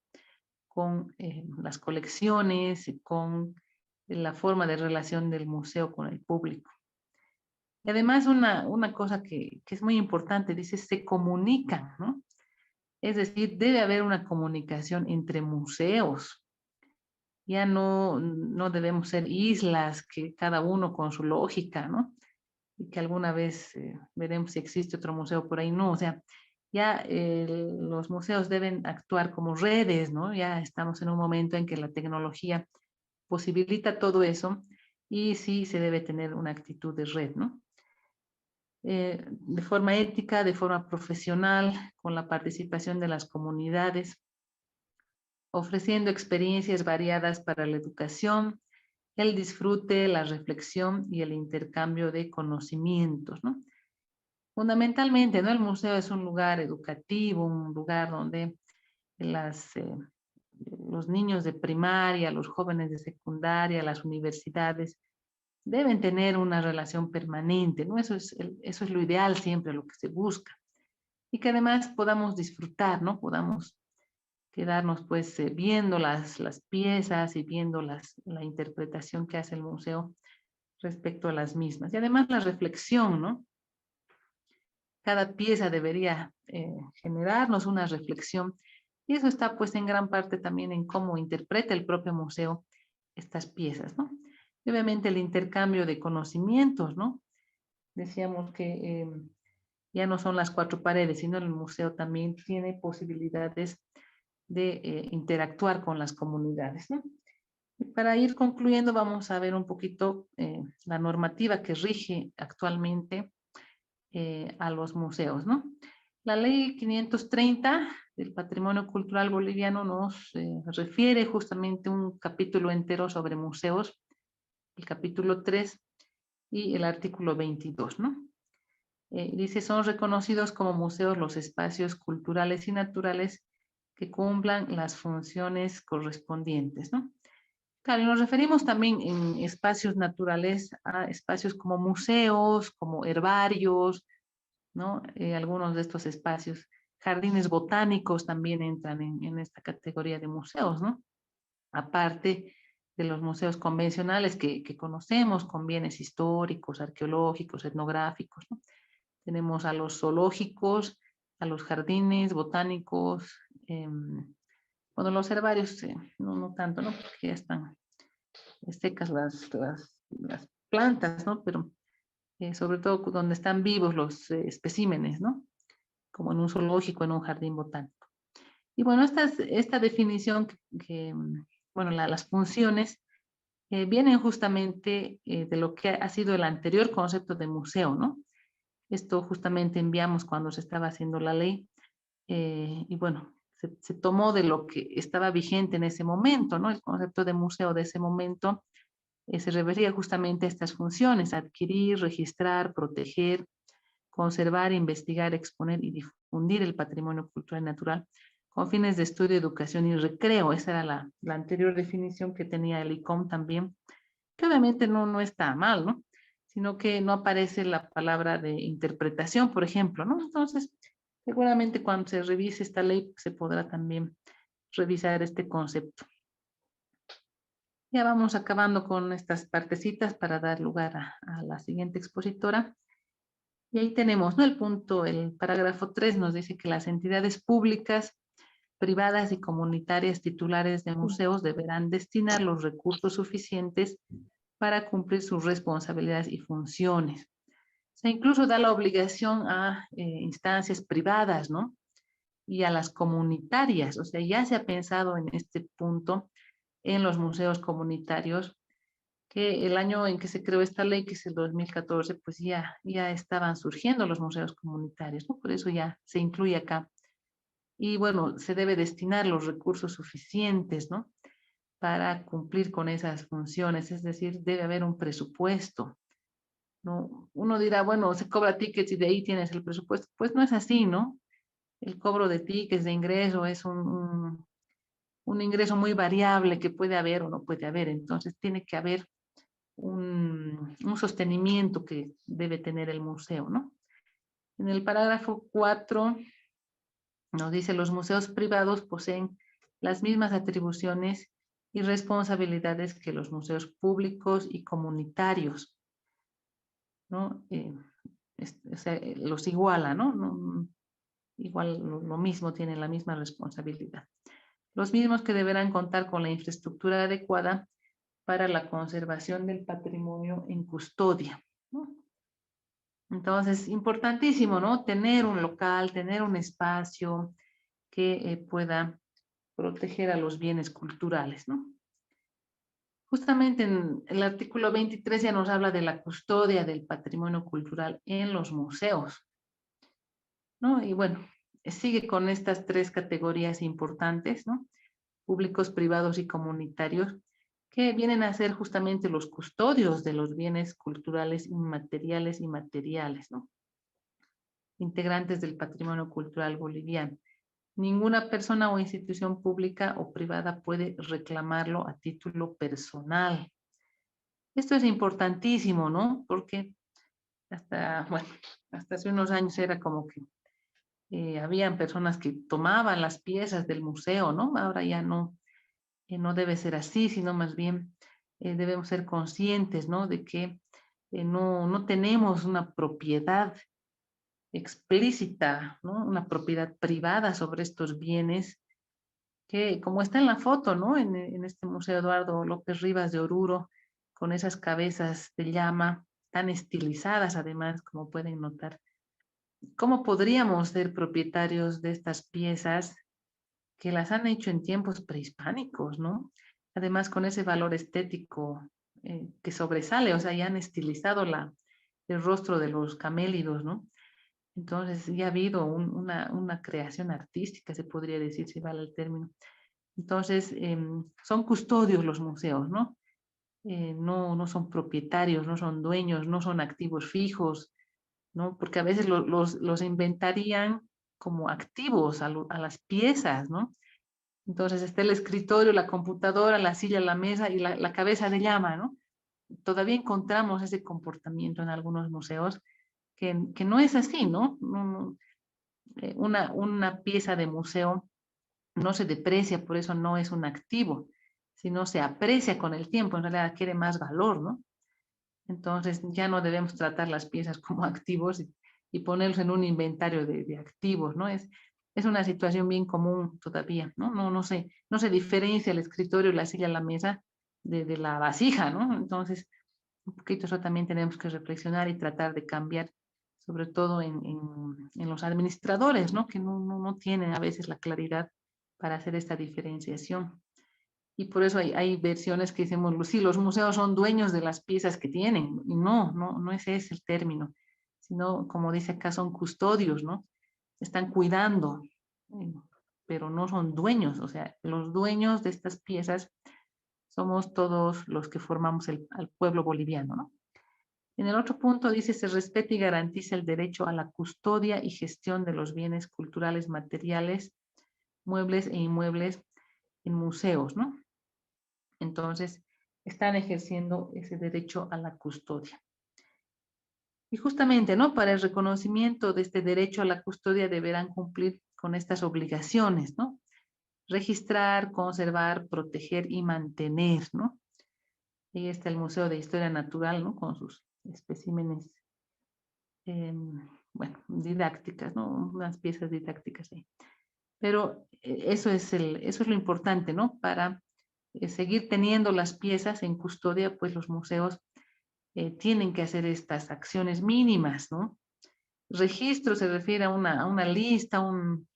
con las colecciones y con la forma de relación del museo con el público. Y además una cosa que es muy importante, dice, se comunican, ¿no? Es decir, debe haber una comunicación entre museos. Ya no debemos ser islas, que cada uno con su lógica, ¿no? Y que alguna vez veremos si existe otro museo por ahí. No, o sea, ya los museos deben actuar como redes, ¿no? Ya estamos en un momento en que la tecnología posibilita todo eso y sí se debe tener una actitud de red, ¿no? De forma ética, de forma profesional, con la participación de las comunidades, ofreciendo experiencias variadas para la educación, el disfrute, la reflexión y el intercambio de conocimientos, ¿no? Fundamentalmente, ¿no? El museo es un lugar educativo, un lugar donde los niños de primaria, los jóvenes de secundaria, las universidades, deben tener una relación permanente, ¿no? Eso es lo ideal siempre, lo que se busca. Y que además podamos disfrutar, ¿no? Podamos quedarnos pues viendo las piezas y viendo la interpretación que hace el museo respecto a las mismas. Y además la reflexión, ¿no? Cada pieza debería generarnos una reflexión y eso está pues en gran parte también en cómo interpreta el propio museo estas piezas, ¿no? Y obviamente el intercambio de conocimientos, ¿no? Decíamos que ya no son las cuatro paredes, sino el museo también tiene posibilidades de interactuar con las comunidades, ¿no? Y para ir concluyendo, vamos a ver un poquito la normativa que rige actualmente a los museos, ¿no? La ley 530 del Patrimonio Cultural Boliviano nos refiere justamente un capítulo entero sobre museos, el capítulo 3 y el artículo 22, ¿no? Dice, son reconocidos como museos los espacios culturales y naturales que cumplan las funciones correspondientes, ¿no? Claro, y nos referimos también en espacios naturales a espacios como museos, como herbarios, ¿no? Algunos de estos espacios, jardines botánicos también entran en esta categoría de museos, ¿no? Aparte de los museos convencionales que conocemos, con bienes históricos, arqueológicos, etnográficos, ¿no? Tenemos a los zoológicos, a los jardines botánicos, bueno, los herbarios no tanto, ¿no? Porque ya están secas las plantas, ¿no? Pero sobre todo donde están vivos los especímenes, ¿no? Como en un zoológico, en un jardín botánico. Y bueno, esta definición bueno, las funciones vienen justamente de lo que ha sido el anterior concepto de museo, ¿no? Esto justamente enviamos cuando se estaba haciendo la ley y bueno, se tomó de lo que estaba vigente en ese momento, ¿no? El concepto de museo de ese momento se refería justamente a estas funciones, adquirir, registrar, proteger, conservar, investigar, exponer y difundir el patrimonio cultural y natural con fines de estudio, educación y recreo. Esa era la anterior definición que tenía el ICOM también, que obviamente no está mal, ¿no? Sino que no aparece la palabra de interpretación, por ejemplo, ¿no? Entonces, seguramente cuando se revise esta ley se podrá también revisar este concepto. Ya vamos acabando con estas partecitas para dar lugar a la siguiente expositora. Y ahí tenemos, ¿no? El parágrafo 3 nos dice que las entidades públicas, privadas y comunitarias titulares de museos deberán destinar los recursos suficientes para cumplir sus responsabilidades y funciones. Se incluso da la obligación a instancias privadas, ¿no? Y a las comunitarias. O sea, ya se ha pensado en este punto en los museos comunitarios, que el año en que se creó esta ley, que es el 2014, pues ya estaban surgiendo los museos comunitarios, ¿no? Por eso ya se incluye acá. Y bueno, se debe destinar los recursos suficientes, ¿no? Para cumplir con esas funciones, es decir, debe haber un presupuesto, ¿no? Uno dirá, bueno, se cobra tickets y de ahí tienes el presupuesto. Pues no es así, ¿no? El cobro de tickets de ingreso es un ingreso muy variable que puede haber o no puede haber, entonces tiene que haber un sostenimiento que debe tener el museo, ¿no? En el parágrafo 4 nos dice, los museos privados poseen las mismas atribuciones y responsabilidades que los museos públicos y comunitarios, ¿no? O sea, los iguala, ¿no? Igual lo mismo, tienen la misma responsabilidad. Los mismos que deberán contar con la infraestructura adecuada para la conservación del patrimonio en custodia, ¿no? Entonces, importantísimo, ¿no? Tener un local, tener un espacio que pueda proteger a los bienes culturales, ¿no? Justamente en el artículo 23 ya nos habla de la custodia del patrimonio cultural en los museos, ¿no? Y bueno, sigue con estas tres categorías importantes, ¿no? Públicos, privados y comunitarios, que vienen a ser justamente los custodios de los bienes culturales inmateriales y materiales, ¿no? Integrantes del patrimonio cultural boliviano. Ninguna persona o institución pública o privada puede reclamarlo a título personal. Esto es importantísimo, ¿no? Porque bueno, hasta hace unos años era como que habían personas que tomaban las piezas del museo, ¿no? Ahora ya no, no debe ser así, sino más bien debemos ser conscientes, ¿no? De que no tenemos una propiedad explícita, ¿no? Una propiedad privada sobre estos bienes que, como está en la foto, ¿no? En este Museo Eduardo López Rivas de Oruro, con esas cabezas de llama tan estilizadas, además, como pueden notar. ¿Cómo podríamos ser propietarios de estas piezas que las han hecho en tiempos prehispánicos, ¿no? Además, con ese valor estético que sobresale, o sea, ya han estilizado el rostro de los camélidos, ¿no? Entonces, ya ha habido una creación artística, se podría decir, si vale el término. Entonces, son custodios los museos, ¿no? No son propietarios, no son dueños, no son activos fijos, ¿no? Porque a veces los inventarían como activos a las piezas, ¿no? Entonces está el escritorio, la computadora, la silla, la mesa y la cabeza de llama, ¿no? Todavía encontramos ese comportamiento en algunos museos que no es así, ¿no? Una pieza de museo no se deprecia, por eso no es un activo, sino se aprecia con el tiempo, en realidad adquiere más valor, ¿no? Entonces ya no debemos tratar las piezas como activos y ponerlos en un inventario de activos, ¿no? Es una situación bien común todavía, ¿no? No se diferencia el escritorio, la silla, la mesa de la vasija, ¿no? Entonces, un poquito eso también tenemos que reflexionar y tratar de cambiar, sobre todo en los administradores, ¿no? Que no tienen a veces la claridad para hacer esta diferenciación. Y por eso hay versiones que decimos, sí, los museos son dueños de las piezas que tienen. Y no ese es el término, sino, como dice acá, son custodios, ¿no? Están cuidando, eh, pero no son dueños. O sea, los dueños de estas piezas somos todos los que formamos al pueblo boliviano, ¿no? En el otro punto dice, se respeta y garantiza el derecho a la custodia y gestión de los bienes culturales materiales, muebles e inmuebles en museos, ¿no? Entonces, están ejerciendo ese derecho a la custodia. Y justamente, ¿no? Para el reconocimiento de este derecho a la custodia deberán cumplir con estas obligaciones, ¿no? Registrar, conservar, proteger y mantener, ¿no? Ahí está el Museo de Historia Natural, ¿no? Con sus especímenes, bueno, didácticas, ¿no? Unas piezas didácticas ahí. Pero eso es lo importante, ¿no? Para seguir teniendo las piezas en custodia, pues los museos tienen que hacer estas acciones mínimas, ¿no? Registro se refiere a una lista, a un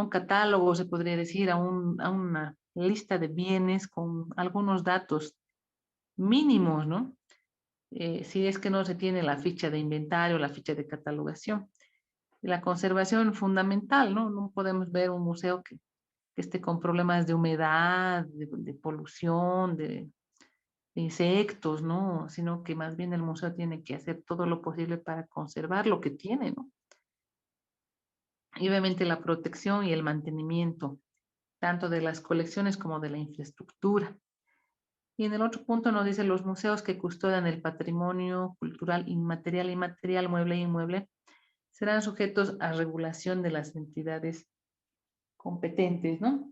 catálogo, se podría decir, a una lista de bienes con algunos datos mínimos, ¿no? Si es que no se tiene la ficha de inventario, la ficha de catalogación. La conservación fundamental, ¿no? No podemos ver un museo que esté con problemas de humedad, de polución, de insectos, ¿no? Sino que más bien el museo tiene que hacer todo lo posible para conservar lo que tiene, ¿no? Y obviamente la protección y el mantenimiento, tanto de las colecciones como de la infraestructura. Y en el otro punto nos dice los museos que custodian el patrimonio cultural inmaterial y material, mueble e inmueble, serán sujetos a regulación de las entidades competentes, ¿no?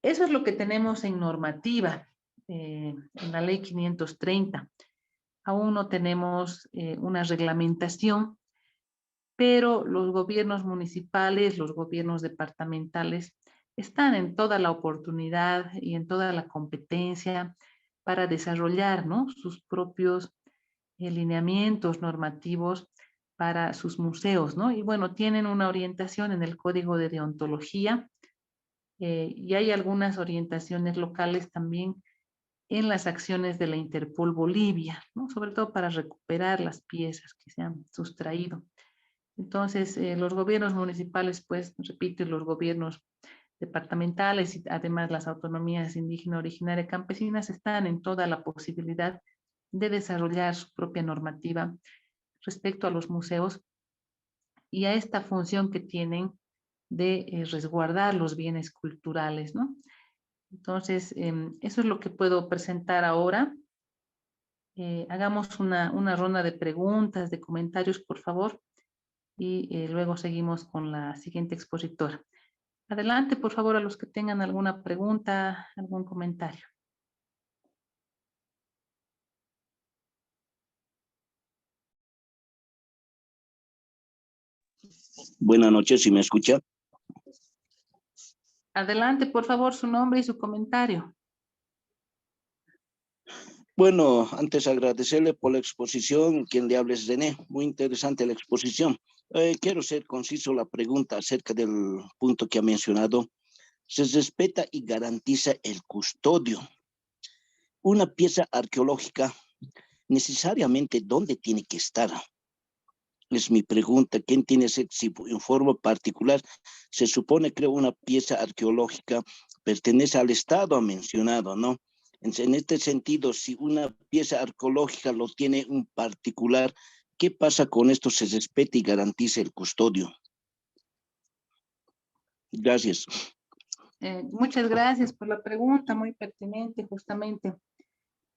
Eso es lo que tenemos en normativa, en la ley 530. Aún no tenemos una reglamentación, pero los gobiernos municipales, los gobiernos departamentales están en toda la oportunidad y en toda la competencia para desarrollar, ¿no? Sus propios lineamientos normativos para sus museos, ¿no? Y bueno, tienen una orientación en el Código de Deontología y hay algunas orientaciones locales también en las acciones de la Interpol Bolivia, ¿no? Sobre todo para recuperar las piezas que se han sustraído. Entonces, los gobiernos municipales, pues, repito, y los gobiernos departamentales y además las autonomías indígena, originaria, campesinas están en toda la posibilidad de desarrollar su propia normativa respecto a los museos y a esta función que tienen de resguardar los bienes culturales, ¿no? Entonces, eso es lo que puedo presentar ahora. Hagamos una ronda de preguntas, de comentarios, por favor, y luego seguimos con la siguiente expositora. Adelante, por favor, a los que tengan alguna pregunta, algún comentario. Buenas noches, ¿si me escucha? Adelante, por favor, su nombre y su comentario. Bueno, antes agradecerle por la exposición. Quien le habla es René. Muy interesante la exposición. Quiero ser conciso la pregunta acerca del punto que ha mencionado. Se respeta y garantiza el custodio. Una pieza arqueológica, necesariamente, ¿dónde tiene que estar? Es mi pregunta. ¿Quién tiene ese, si en forma particular se supone, creo, una pieza arqueológica pertenece al Estado, ha mencionado, ¿no? En este sentido, si una pieza arqueológica lo tiene un particular, ¿qué pasa con esto? ¿Se respeta y garantiza el custodio? Gracias. Muchas gracias por la pregunta, muy pertinente, justamente.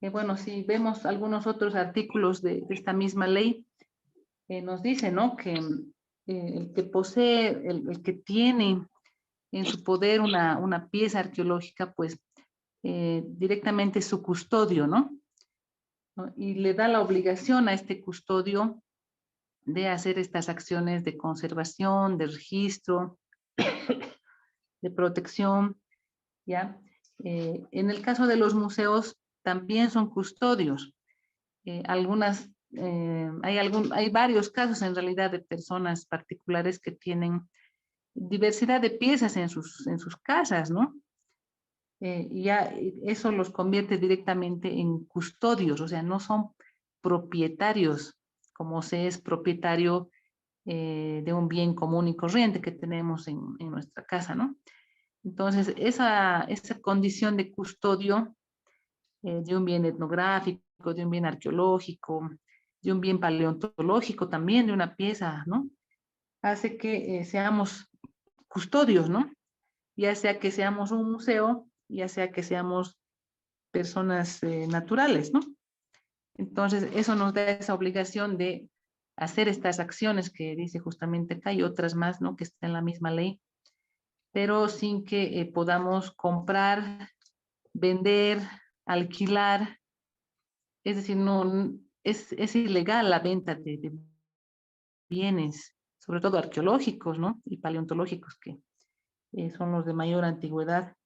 Bueno, si vemos algunos otros artículos de esta misma ley, nos dice, ¿no? Que el que posee, el que tiene en su poder una pieza arqueológica, pues directamente es su custodio, ¿no? Y le da la obligación a este custodio de hacer estas acciones de conservación, de registro, de protección, ¿ya? En el caso de los museos, también son custodios. Hay varios casos en realidad de personas particulares que tienen diversidad de piezas en sus casas, ¿no? Y ya eso los convierte directamente en custodios, o sea, no son propietarios, como se es propietario de un bien común y corriente que tenemos en nuestra casa, ¿no? Entonces, esa condición de custodio de un bien etnográfico, de un bien arqueológico, de un bien paleontológico también, de una pieza, ¿no? Hace que seamos custodios, ¿no? Ya sea que seamos un museo, ya sea que seamos personas naturales, ¿no? Entonces, eso nos da esa obligación de hacer estas acciones que dice justamente acá y otras más, ¿no? Que están en la misma ley, pero sin que podamos comprar, vender, alquilar. Es decir, no, es ilegal la venta de bienes, sobre todo arqueológicos, ¿no? Y paleontológicos, que son los de mayor antigüedad.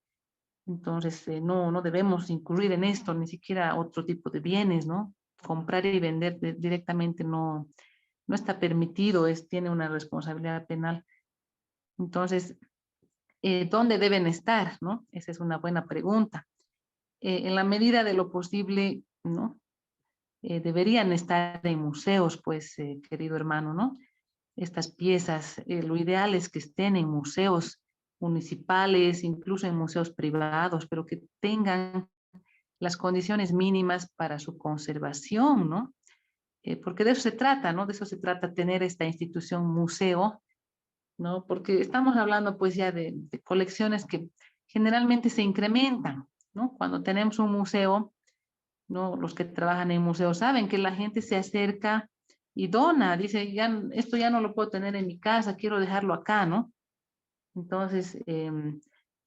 Entonces, no debemos incurrir en esto, ni siquiera otro tipo de bienes, ¿no? Comprar y vender directamente no está permitido, tiene una responsabilidad penal. Entonces, ¿dónde deben estar, no? Esa es una buena pregunta. En la medida de lo posible, ¿no? Deberían estar en museos, pues, querido hermano, ¿no? Estas piezas, lo ideal es que estén en museos municipales, incluso en museos privados, pero que tengan las condiciones mínimas para su conservación, ¿no? Porque de eso se trata, ¿no? De eso se trata tener esta institución museo, ¿no? Porque estamos hablando pues ya de colecciones que generalmente se incrementan, ¿no? Cuando tenemos un museo, ¿no? Los que trabajan en museos saben que la gente se acerca y dona, dice, ya, esto ya no lo puedo tener en mi casa, quiero dejarlo acá, ¿no? Entonces,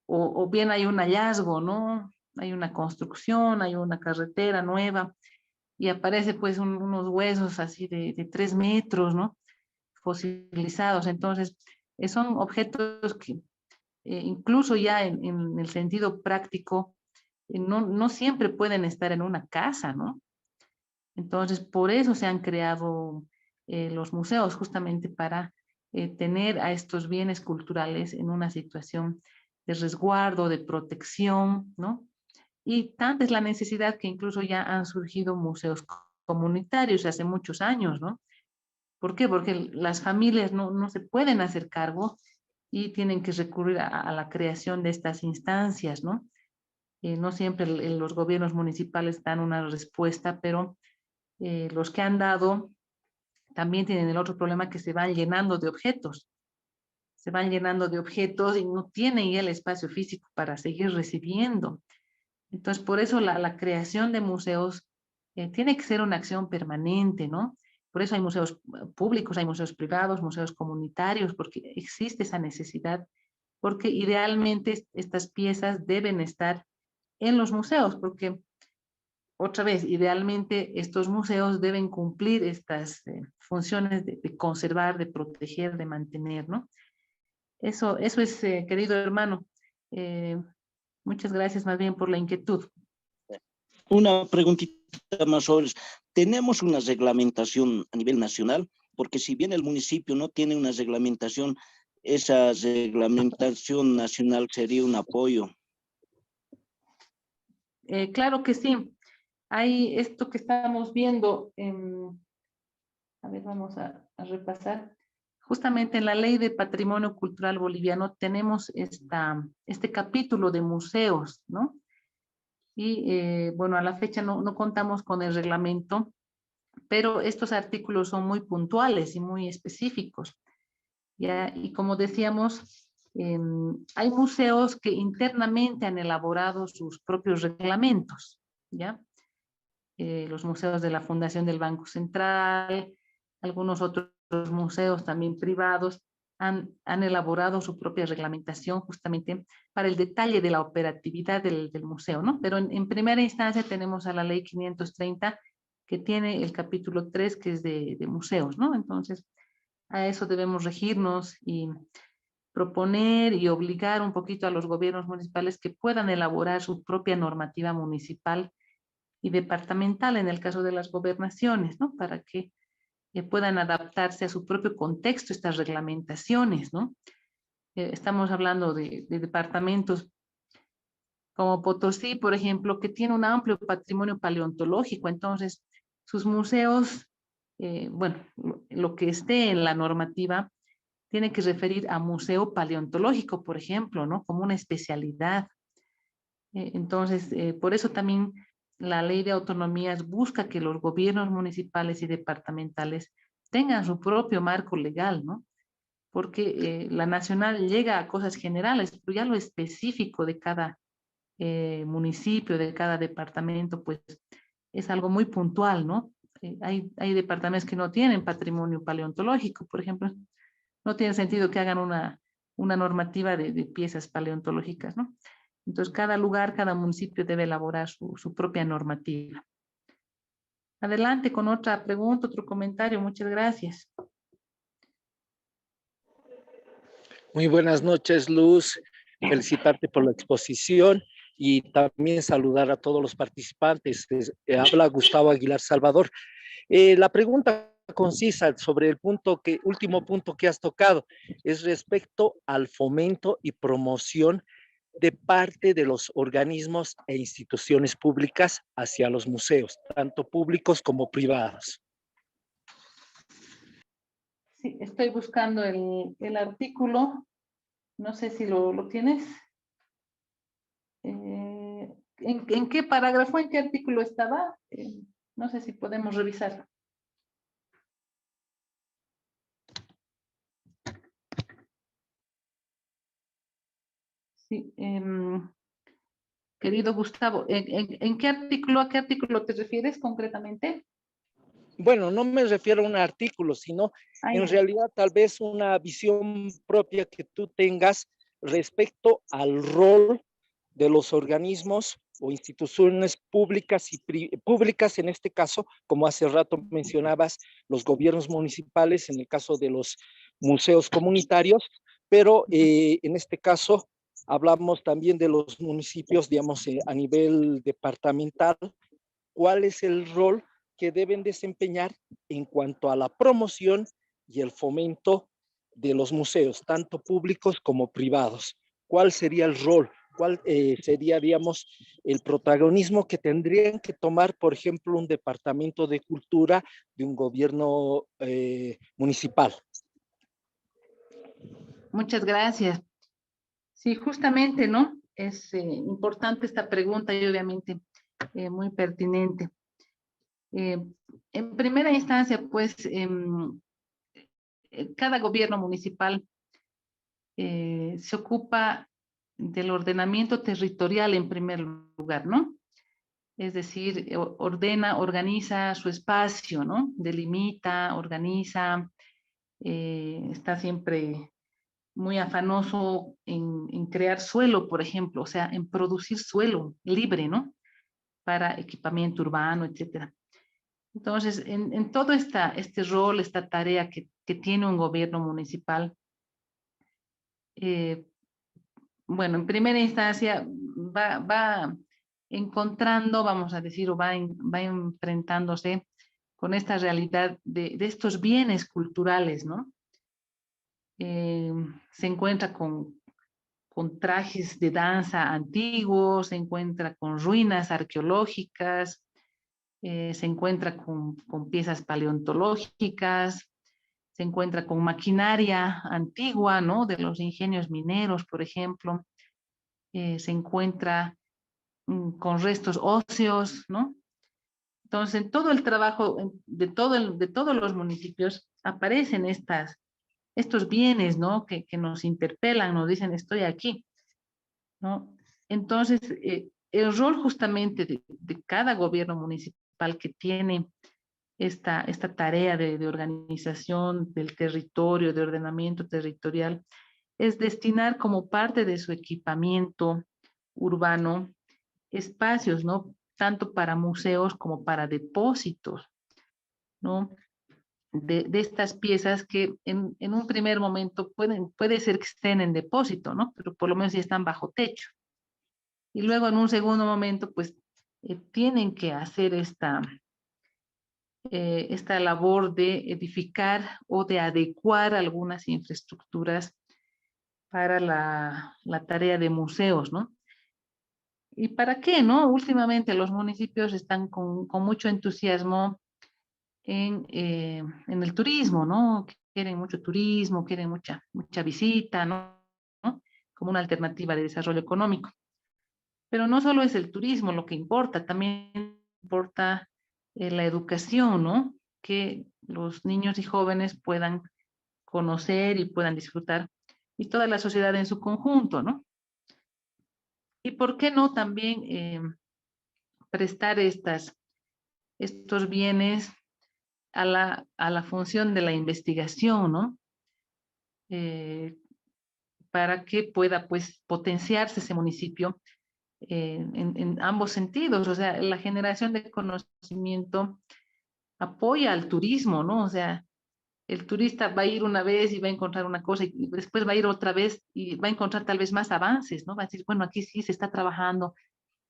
o bien hay un hallazgo, ¿no? Hay una construcción, hay una carretera nueva y aparece pues unos huesos así de 3 metros, ¿no? Fosilizados. Entonces, son objetos que incluso ya en el sentido práctico, no siempre pueden estar en una casa, ¿no? Entonces, por eso se han creado los museos, justamente para tener a estos bienes culturales en una situación de resguardo, de protección, ¿no? Y tanta es la necesidad que incluso ya han surgido museos comunitarios hace muchos años, ¿no? ¿Por qué? Porque las familias no se pueden hacer cargo y tienen que recurrir a la creación de estas instancias, ¿no? No siempre los gobiernos municipales dan una respuesta, pero los que han dado también tienen el otro problema que se van llenando de objetos. Se van llenando de objetos y no tienen ya el espacio físico para seguir recibiendo. Entonces, por eso la creación de museos tiene que ser una acción permanente, ¿no? Por eso hay museos públicos, hay museos privados, museos comunitarios, porque existe esa necesidad, porque idealmente estas piezas deben estar en los museos, porque otra vez, idealmente estos museos deben cumplir estas funciones de conservar, de proteger, de mantener, ¿no? Eso es, querido hermano. Eh, muchas gracias más bien por la inquietud. Una preguntita más sobre eso. ¿Tenemos una reglamentación a nivel nacional? Porque si bien el municipio no tiene una reglamentación, esa reglamentación nacional sería un apoyo. Claro que sí. Hay esto que estamos viendo, a ver, vamos a repasar. Justamente en la Ley de Patrimonio Cultural Boliviano tenemos este capítulo de museos, ¿no? Y bueno, a la fecha no contamos con el reglamento, pero estos artículos son muy puntuales y muy específicos, ¿ya? Y como decíamos, hay museos que internamente han elaborado sus propios reglamentos, ¿ya? Los museos de la Fundación del Banco Central, algunos otros museos también privados han elaborado su propia reglamentación justamente para el detalle de la operatividad del museo, ¿no? Pero en primera instancia tenemos a la ley 530 que tiene el capítulo 3 que es de museos, ¿no? Entonces, a eso debemos regirnos y proponer y obligar un poquito a los gobiernos municipales que puedan elaborar su propia normativa municipal y departamental en el caso de las gobernaciones, ¿no? Para que puedan adaptarse a su propio contexto estas reglamentaciones, ¿no? Estamos hablando de departamentos como Potosí, por ejemplo, que tiene un amplio patrimonio paleontológico, entonces sus museos, bueno, lo que esté en la normativa tiene que referir a museo paleontológico, por ejemplo, ¿no? Como una especialidad. Entonces, por eso también la ley de autonomías busca que los gobiernos municipales y departamentales tengan su propio marco legal, ¿no? Porque la nacional llega a cosas generales, pero ya lo específico de cada municipio, de cada departamento, pues es algo muy puntual, ¿no? Hay departamentos que no tienen patrimonio paleontológico, por ejemplo, no tiene sentido que hagan una normativa de piezas paleontológicas, ¿no? Entonces, cada lugar, cada municipio debe elaborar su propia normativa. Adelante con otra pregunta, otro comentario. Muchas gracias. Muy buenas noches, Luz. Felicitarte por la exposición y también saludar a todos los participantes. Habla Gustavo Aguilar Salvador. La pregunta concisa sobre el último punto que has tocado es respecto al fomento y promoción de parte de los organismos e instituciones públicas hacia los museos, tanto públicos como privados. Sí, estoy buscando el artículo. No sé si lo tienes. ¿En qué parágrafo, en qué artículo estaba? No sé si podemos revisar. Sí, querido Gustavo, ¿en qué artículo, a qué artículo te refieres concretamente? Bueno, no me refiero a un artículo, sino en realidad tal vez una visión propia que tú tengas respecto al rol de los organismos o instituciones públicas públicas, en este caso, como hace rato mencionabas, los gobiernos municipales, en el caso de los museos comunitarios, pero en este caso hablamos también de los municipios, digamos, a nivel departamental. ¿Cuál es el rol que deben desempeñar en cuanto a la promoción y el fomento de los museos, tanto públicos como privados? ¿Cuál sería el rol cuál sería, digamos, el protagonismo que tendrían que tomar, por ejemplo, un departamento de cultura de un gobierno municipal. Muchas gracias. Sí, justamente, ¿no? Es importante esta pregunta y obviamente muy pertinente. En primera instancia, pues, cada gobierno municipal se ocupa del ordenamiento territorial en primer lugar, ¿no? Es decir, ordena, organiza su espacio, ¿no? Delimita, organiza, está siempre muy afanoso en crear suelo, por ejemplo, o sea, en producir suelo libre, ¿no? Para equipamiento urbano, etcétera. Entonces, en todo este rol, esta tarea que tiene un gobierno municipal, bueno, en primera instancia va encontrando, vamos a decir, o va enfrentándose con esta realidad de estos bienes culturales, ¿no? Se encuentra con trajes de danza antiguos, se encuentra con ruinas arqueológicas, se encuentra con piezas paleontológicas, se encuentra con maquinaria antigua, ¿no? De los ingenios mineros, por ejemplo, se encuentra con restos óseos, ¿no? Entonces, en todo el trabajo de todos los municipios aparecen estos bienes, ¿no? Que nos interpelan, nos dicen, estoy aquí, ¿no? Entonces, el rol justamente de cada gobierno municipal que tiene esta tarea de organización del territorio, de ordenamiento territorial, es destinar como parte de su equipamiento urbano espacios, ¿no? Tanto para museos como para depósitos, ¿no? De estas piezas que en un primer momento puede ser que estén en depósito, ¿no? Pero por lo menos ya están bajo techo. Y luego en un segundo momento, pues, tienen que hacer esta labor de edificar o de adecuar algunas infraestructuras para la tarea de museos, ¿no? ¿Y para qué, no? Últimamente los municipios están con mucho entusiasmo en el turismo, ¿no? Quieren mucho turismo, quieren mucha visita, ¿no? Como una alternativa de desarrollo económico. Pero no solo es el turismo lo que importa, también importa la educación, ¿no? Que los niños y jóvenes puedan conocer y puedan disfrutar, y toda la sociedad en su conjunto, ¿no? Y por qué no también prestar estos bienes a la función de la investigación, ¿no? Para que pueda, pues, potenciarse ese municipio en ambos sentidos. O sea, la generación de conocimiento apoya al turismo, ¿no? O sea, el turista va a ir una vez y va a encontrar una cosa y después va a ir otra vez y va a encontrar tal vez más avances, ¿no? Va a decir, bueno, aquí sí se está trabajando,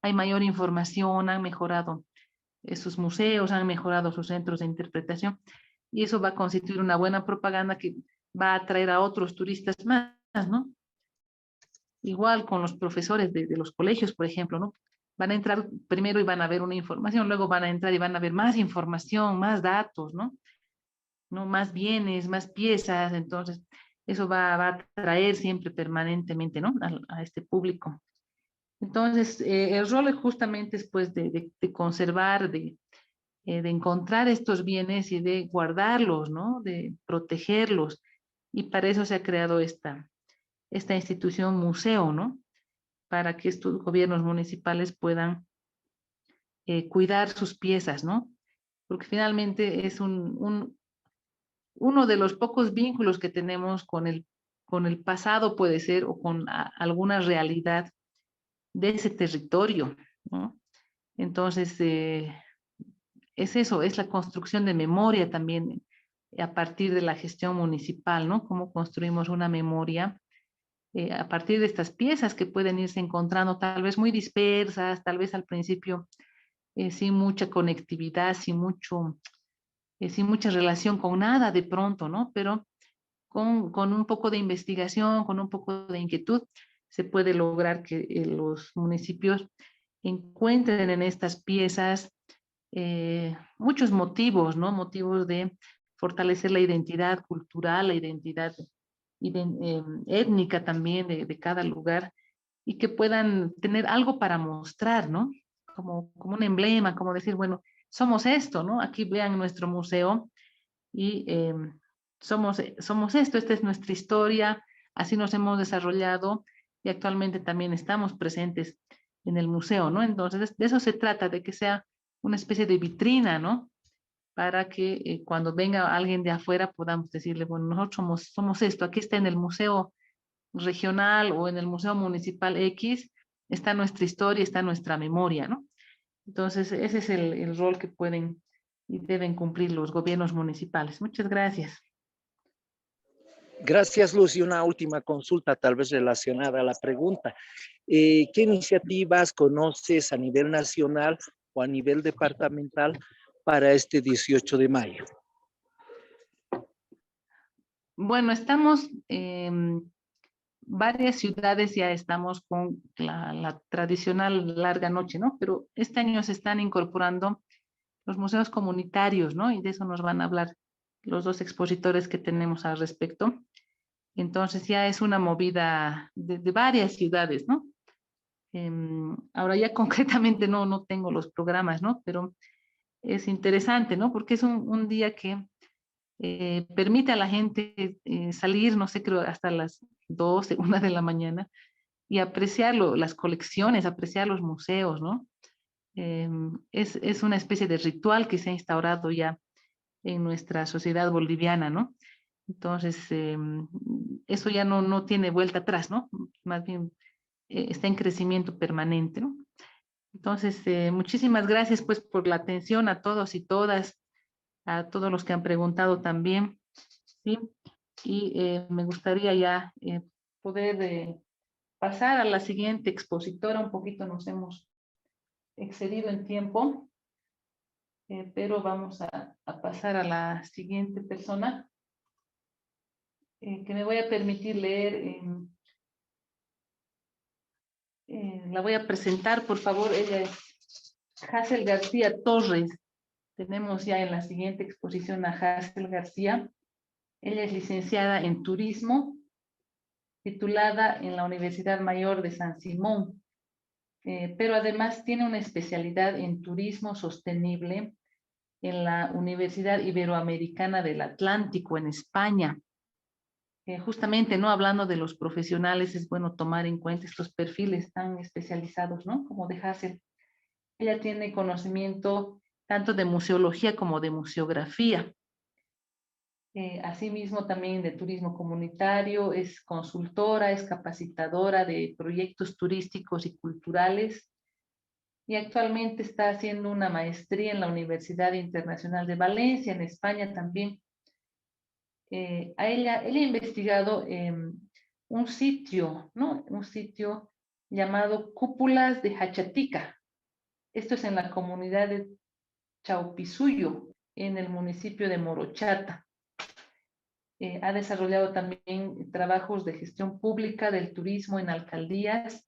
hay mayor información, han mejorado sus museos, han mejorado sus centros de interpretación y eso va a constituir una buena propaganda que va a atraer a otros turistas más, ¿no? Igual con los profesores de los colegios, por ejemplo, ¿no? Van a entrar primero y van a ver una información, luego van a entrar y van a ver más información, más datos, ¿no? ¿No? Más bienes, más piezas, entonces eso va a atraer siempre permanentemente, ¿no? A este público. Entonces, el rol justamente es pues de conservar, de encontrar estos bienes y de guardarlos, ¿no? De protegerlos. Y para eso se ha creado esta institución museo, ¿no? Para que estos gobiernos municipales puedan cuidar sus piezas, ¿no? Porque finalmente es uno de los pocos vínculos que tenemos con el pasado, puede ser, o con alguna realidad de ese territorio, ¿no? Entonces, es eso, es la construcción de memoria también a partir de la gestión municipal, ¿no? Cómo construimos una memoria a partir de estas piezas que pueden irse encontrando, tal vez muy dispersas, tal vez al principio sin mucha conectividad, sin mucha relación con nada de pronto, ¿no? Pero con un poco de investigación, con un poco de inquietud, se puede lograr que los municipios encuentren en estas piezas muchos motivos, ¿no? Motivos de fortalecer la identidad cultural, la identidad étnica también de cada lugar, y que puedan tener algo para mostrar, ¿no? Como un emblema, como decir, bueno, somos esto, ¿no? Aquí vean nuestro museo y somos esto, esta es nuestra historia, así nos hemos desarrollado y actualmente también estamos presentes en el museo, ¿no? Entonces, de eso se trata, de que sea una especie de vitrina, ¿no? Para que cuando venga alguien de afuera podamos decirle, bueno, nosotros somos esto, aquí está en el museo regional o en el museo municipal X, está nuestra historia, está nuestra memoria, ¿no? Entonces, ese es el rol que pueden y deben cumplir los gobiernos municipales. Muchas gracias. Gracias, Luz. Y una última consulta, tal vez relacionada a la pregunta. ¿Qué iniciativas conoces a nivel nacional o a nivel departamental para este 18 de mayo? Bueno, estamos varias ciudades ya estamos con la tradicional larga noche, ¿no? Pero este año se están incorporando los museos comunitarios, ¿no? Y de eso nos van a hablar los dos expositores que tenemos al respecto. Entonces ya es una movida de varias ciudades, ¿no? Ahora ya concretamente no tengo los programas, ¿no? Pero es interesante, ¿no? Porque es un día que permite a la gente salir, no sé, creo hasta las 12, 1 de la mañana y apreciar las colecciones, apreciar los museos, ¿no? Es una especie de ritual que se ha instaurado ya en nuestra sociedad boliviana, ¿no? Entonces, eso ya no tiene vuelta atrás, ¿no? Más bien está en crecimiento permanente, ¿no? Entonces, muchísimas gracias pues por la atención a todos y todas, a todos los que han preguntado también, ¿sí? Y me gustaría ya poder pasar a la siguiente expositora. Un poquito nos hemos excedido en tiempo, pero vamos a pasar a la siguiente persona, que me voy a permitir leer. La voy a presentar, por favor. Ella es Hazel García Torres. Tenemos ya en la siguiente exposición a Hazel García. Ella es licenciada en Turismo, titulada en la Universidad Mayor de San Simón, pero además tiene una especialidad en Turismo Sostenible en la Universidad Iberoamericana del Atlántico, en España. Justamente, ¿no? Hablando de los profesionales, es bueno tomar en cuenta estos perfiles tan especializados, ¿no? Como de Hazel. Ella tiene conocimiento tanto de museología como de museografía. Asimismo, también de turismo comunitario, es consultora, es capacitadora de proyectos turísticos y culturales, y actualmente está haciendo una maestría en la Universidad Internacional de Valencia, en España también. Ella ha investigado un sitio, ¿no? Un sitio llamado Cúpulas de Hachatica. Esto es en la comunidad de Chaupisuyo, en el municipio de Morochata. Ha desarrollado también trabajos de gestión pública del turismo en alcaldías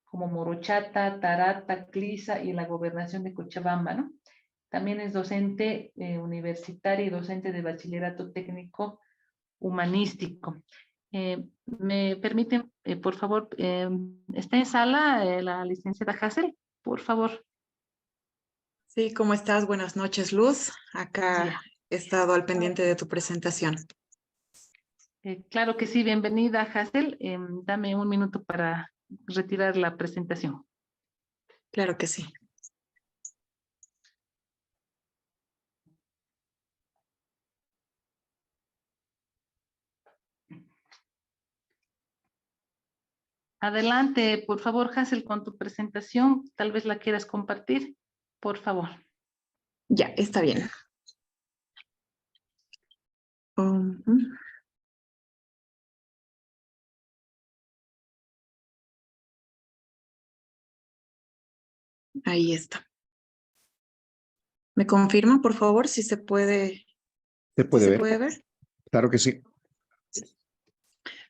como Morochata, Tarata, Clisa y la gobernación de Cochabamba, ¿no? También es docente universitaria y docente de bachillerato técnico humanístico. ¿Me permiten, por favor, está en sala la licenciada Hazel? Por favor. Sí, ¿cómo estás? Buenas noches, Luz. Acá Sí. he estado al pendiente de tu presentación. Claro que sí, bienvenida, Hazel. Dame un minuto para retirar la presentación. Claro que sí. Adelante, por favor, Hazel, con tu presentación. Tal vez la quieras compartir, por favor. Ya, está bien. Ahí está. ¿Me confirma, por favor, si se puede, ¿Se puede ver? ver? Claro que sí.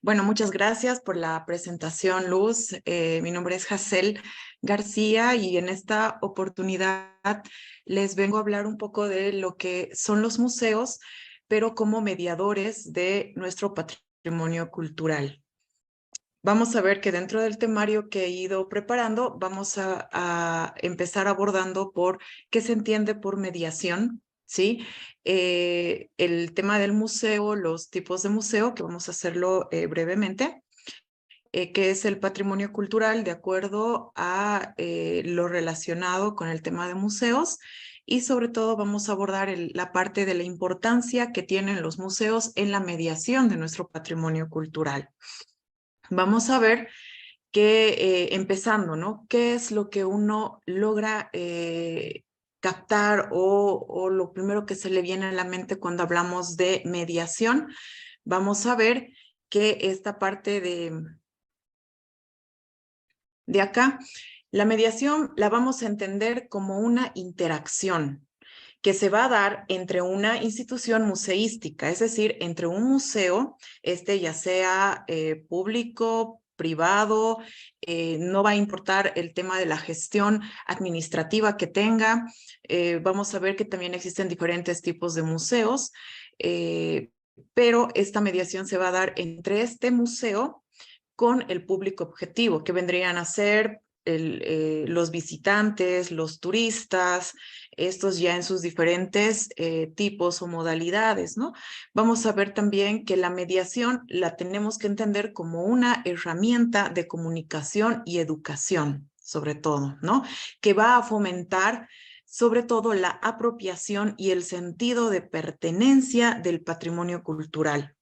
Bueno, muchas gracias por la presentación, Luz. Mi nombre es Hazel García y en esta oportunidad les vengo a hablar un poco de lo que son los museos, pero como mediadores de nuestro patrimonio cultural. Vamos a ver que dentro del temario que he ido preparando, vamos a empezar abordando por qué se entiende por mediación, ¿sí? El tema del museo, los tipos de museo, que vamos a hacerlo brevemente, que es el patrimonio cultural de acuerdo a lo relacionado con el tema de museos, y sobre todo vamos a abordar la parte de la importancia que tienen los museos en la mediación de nuestro patrimonio cultural. Vamos a ver que, empezando, ¿no? ¿Qué es lo que uno logra captar o lo primero que se le viene a la mente cuando hablamos de mediación? Vamos a ver que esta parte de acá, la mediación la vamos a entender como una interacción que se va a dar entre una institución museística, es decir, entre un museo, ya sea público, privado, no va a importar el tema de la gestión administrativa que tenga. Vamos a ver que también existen diferentes tipos de museos, pero esta mediación se va a dar entre este museo con el público objetivo, que vendrían a ser los visitantes, los turistas, estos ya en sus diferentes tipos o modalidades, ¿no? Vamos a ver también que la mediación la tenemos que entender como una herramienta de comunicación y educación, sobre todo, ¿no? Que va a fomentar sobre todo la apropiación y el sentido de pertenencia del patrimonio cultural.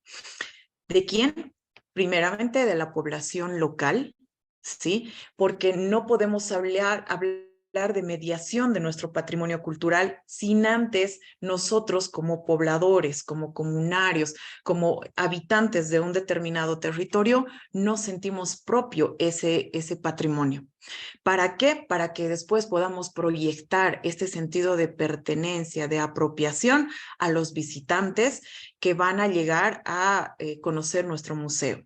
¿De quién? Primeramente de la población local, ¿sí? Porque no podemos hablar de mediación de nuestro patrimonio cultural sin antes nosotros como pobladores, como comunarios, como habitantes de un determinado territorio, no sentimos propio ese patrimonio. ¿Para qué? Para que después podamos proyectar este sentido de pertenencia, de apropiación a los visitantes que van a llegar a conocer nuestro museo.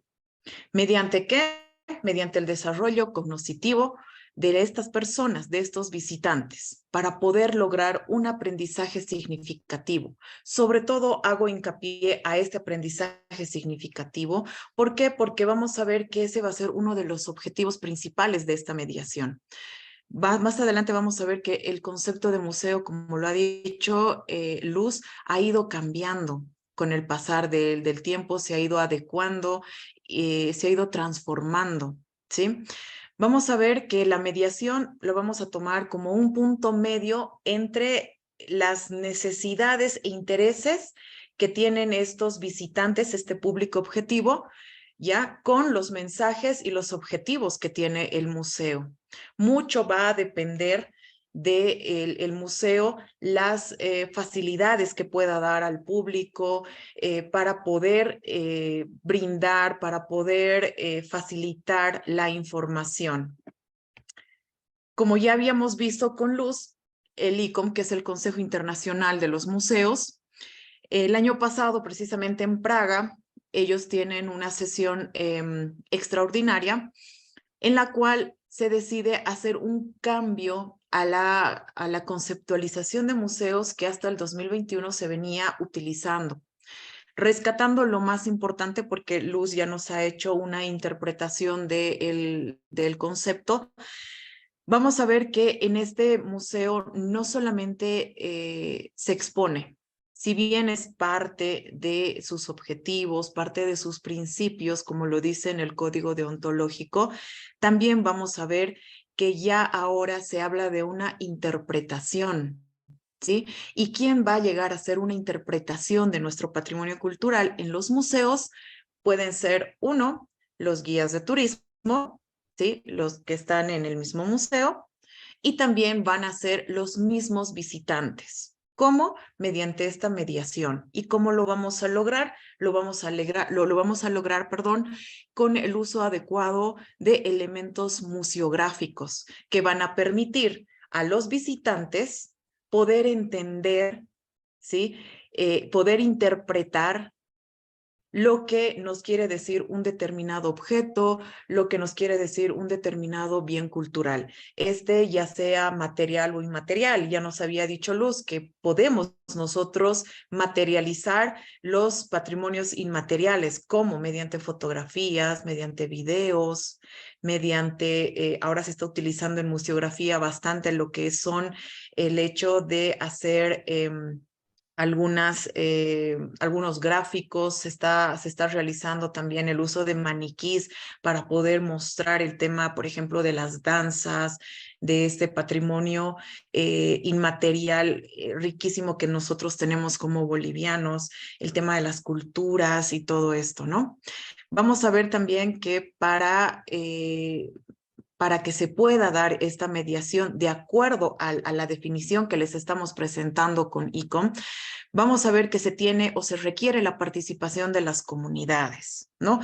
¿Mediante qué? Mediante el desarrollo cognitivo de estas personas, de estos visitantes, para poder lograr un aprendizaje significativo. Sobre todo hago hincapié a este aprendizaje significativo. ¿Por qué? Porque vamos a ver que ese va a ser uno de los objetivos principales de esta mediación. Más adelante vamos a ver que el concepto de museo, como lo ha dicho Luz, ha ido cambiando con el pasar del tiempo, se ha ido adecuando, se ha ido transformando, ¿sí? Vamos a ver que la mediación lo vamos a tomar como un punto medio entre las necesidades e intereses que tienen estos visitantes, este público objetivo, ya con los mensajes y los objetivos que tiene el museo. Mucho va a depender del museo, las facilidades que pueda dar al público para poder brindar, para poder facilitar la información. Como ya habíamos visto con Luz, el ICOM, que es el Consejo Internacional de los Museos, el año pasado, precisamente en Praga, ellos tienen una sesión extraordinaria en la cual se decide hacer un cambio a la conceptualización de museos que hasta el 2021 se venía utilizando, rescatando lo más importante porque Luz ya nos ha hecho una interpretación del concepto. Vamos a ver que en este museo no solamente se expone, si bien es parte de sus objetivos, parte de sus principios, como lo dice en el código deontológico, también vamos a ver que ya ahora se habla de una interpretación, ¿sí? ¿Y quién va a llegar a hacer una interpretación de nuestro patrimonio cultural en los museos? Pueden ser, uno, los guías de turismo, ¿sí? Los que están en el mismo museo, y también van a ser los mismos visitantes. ¿Cómo? Mediante esta mediación. ¿Y cómo lo vamos a lograr? Lo vamos a lograr, con el uso adecuado de elementos museográficos que van a permitir a los visitantes poder entender, ¿sí? Poder interpretar lo que nos quiere decir un determinado objeto, lo que nos quiere decir un determinado bien cultural. Ya sea material o inmaterial. Ya nos había dicho Luz que podemos nosotros materializar los patrimonios inmateriales, como mediante fotografías, mediante videos, mediante, ahora se está utilizando en museografía bastante lo que son el hecho de hacer algunos gráficos, se está realizando también el uso de maniquís para poder mostrar el tema, por ejemplo, de las danzas, de este patrimonio inmaterial riquísimo que nosotros tenemos como bolivianos, el tema de las culturas y todo esto, ¿no? Vamos a ver también que para que se pueda dar esta mediación de acuerdo a la definición que les estamos presentando con ICOM, vamos a ver que se tiene o se requiere la participación de las comunidades, ¿no?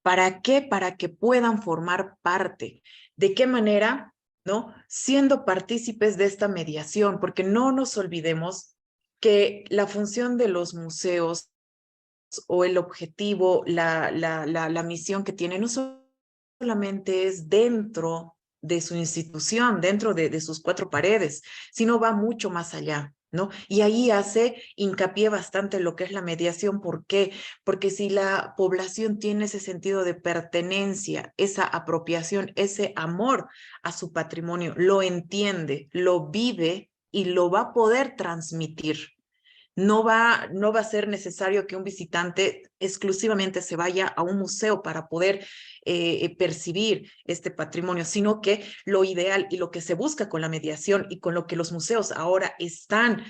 ¿Para qué? Para que puedan formar parte. ¿De qué manera? ¿No? Siendo partícipes de esta mediación, porque no nos olvidemos que la función de los museos o el objetivo, la misión que tienen no solamente es dentro de su institución, dentro de sus cuatro paredes, sino va mucho más allá, ¿no? Y ahí hace hincapié bastante lo que es la mediación. ¿Por qué? Porque si la población tiene ese sentido de pertenencia, esa apropiación, ese amor a su patrimonio, lo entiende, lo vive y lo va a poder transmitir. No va a ser necesario que un visitante exclusivamente se vaya a un museo para poder percibir este patrimonio, sino que lo ideal y lo que se busca con la mediación y con lo que los museos ahora están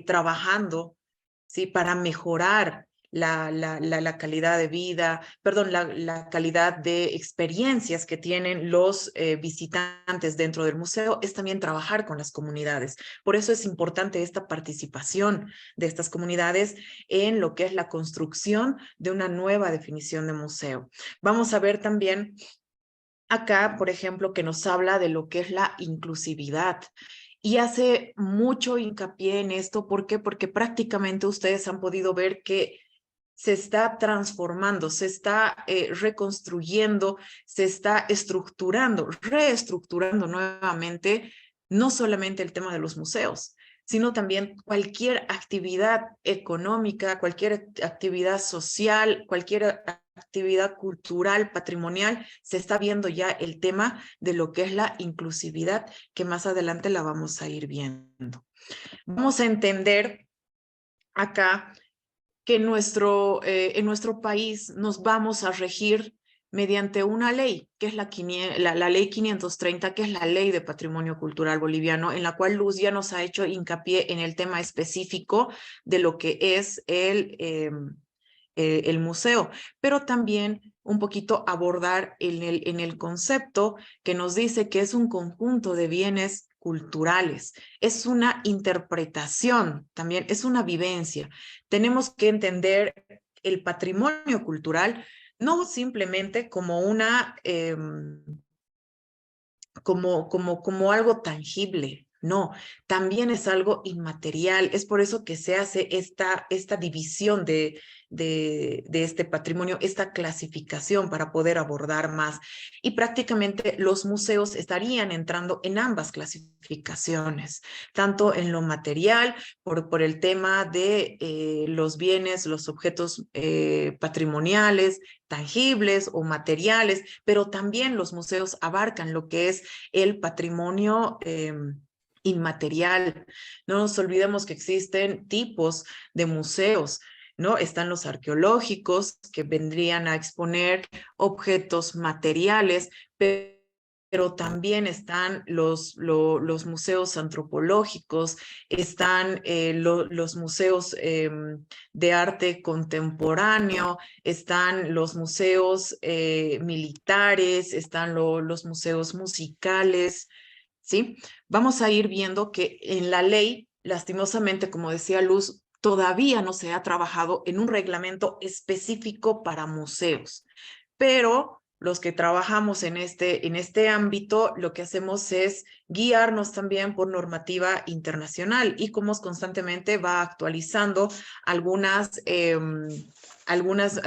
trabajando, ¿sí? Para mejorar la calidad de vida, perdón, la calidad de experiencias que tienen los visitantes dentro del museo, es también trabajar con las comunidades. Por eso es importante esta participación de estas comunidades en lo que es la construcción de una nueva definición de museo. Vamos a ver también acá, por ejemplo, que nos habla de lo que es la inclusividad. Y hace mucho hincapié en esto. ¿Por qué? Porque prácticamente ustedes han podido ver que se está transformando, se está reconstruyendo, se está reestructurando nuevamente, no solamente el tema de los museos, sino también cualquier actividad económica, cualquier actividad social, cualquier actividad cultural, patrimonial, se está viendo ya el tema de lo que es la inclusividad, que más adelante la vamos a ir viendo. Vamos a entender acá que en nuestro país nos vamos a regir mediante una ley, que es la ley 530, que es la ley de patrimonio cultural boliviano, en la cual Luz ya nos ha hecho hincapié en el tema específico de lo que es el museo, pero también un poquito abordar en el concepto que nos dice que es un conjunto de bienes culturales, es una interpretación, también es una vivencia. Tenemos que entender el patrimonio cultural no simplemente como como algo tangible. No, también es algo inmaterial. Es por eso que se hace esta división de este patrimonio, esta clasificación para poder abordar más. Y prácticamente los museos estarían entrando en ambas clasificaciones, tanto en lo material, por el tema de los bienes, los objetos patrimoniales, tangibles o materiales, pero también los museos abarcan lo que es el patrimonio inmaterial. No nos olvidemos que existen tipos de museos, ¿no? Están los arqueológicos, que vendrían a exponer objetos materiales, pero también están los museos antropológicos, están los museos de arte contemporáneo, están los museos militares, están los museos musicales, ¿sí? Vamos a ir viendo que en la ley, lastimosamente, como decía Luz, todavía no se ha trabajado en un reglamento específico para museos, pero los que trabajamos en este ámbito, lo que hacemos es guiarnos también por normativa internacional. ICOMOS constantemente va actualizando algunas algunos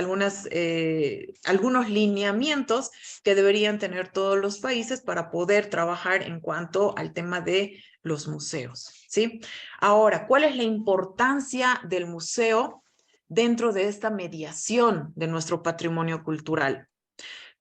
lineamientos que deberían tener todos los países para poder trabajar en cuanto al tema de los museos, ¿sí? Ahora, ¿cuál es la importancia del museo dentro de esta mediación de nuestro patrimonio cultural?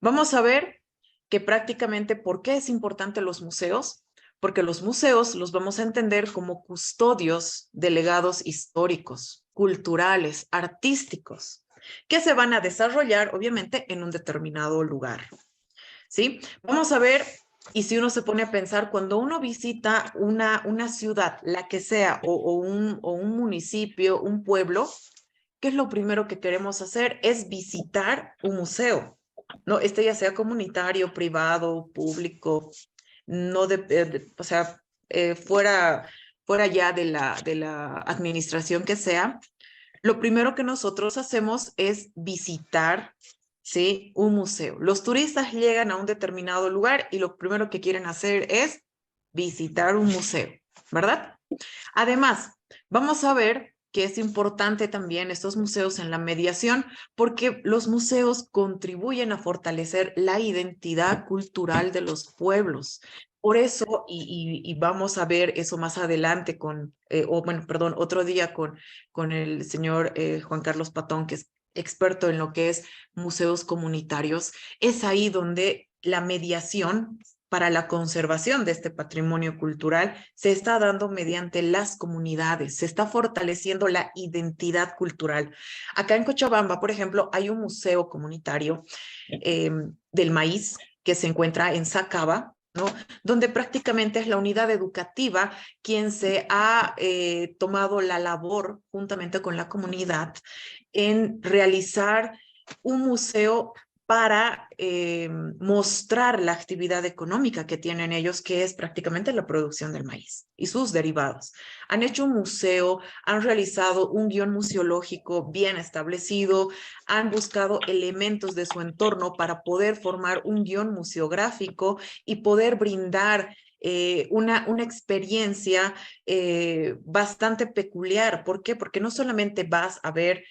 Vamos a ver que prácticamente, ¿por qué es importante los museos? Porque los museos los vamos a entender como custodios de legados históricos, culturales, artísticos, que se van a desarrollar, obviamente, en un determinado lugar, ¿sí? Vamos a ver, y si uno se pone a pensar, cuando uno visita una ciudad, la que sea, o un municipio, un pueblo, ¿qué es lo primero que queremos hacer? Es visitar un museo, ¿no? Este ya sea comunitario, privado, público, no o sea, fuera ya de la administración que sea. Lo primero que nosotros hacemos es visitar, ¿sí?, un museo. Los turistas llegan a un determinado lugar y lo primero que quieren hacer es visitar un museo, ¿verdad? Además, vamos a ver que es importante también estos museos en la mediación porque los museos contribuyen a fortalecer la identidad cultural de los pueblos. Por eso, y vamos a ver eso más adelante otro día con el señor Juan Carlos Patón, que es experto en lo que es museos comunitarios, es ahí donde la mediación para la conservación de este patrimonio cultural se está dando mediante las comunidades, se está fortaleciendo la identidad cultural. Acá en Cochabamba, por ejemplo, hay un museo comunitario del maíz que se encuentra en Sacaba, ¿no? Donde prácticamente es la unidad educativa quien se ha tomado la labor, juntamente con la comunidad, en realizar un museo para mostrar la actividad económica que tienen ellos, que es prácticamente la producción del maíz y sus derivados. Han hecho un museo, han realizado un guión museológico bien establecido, han buscado elementos de su entorno para poder formar un guión museográfico y poder brindar una experiencia bastante peculiar. ¿Por qué? Porque no solamente vas a ver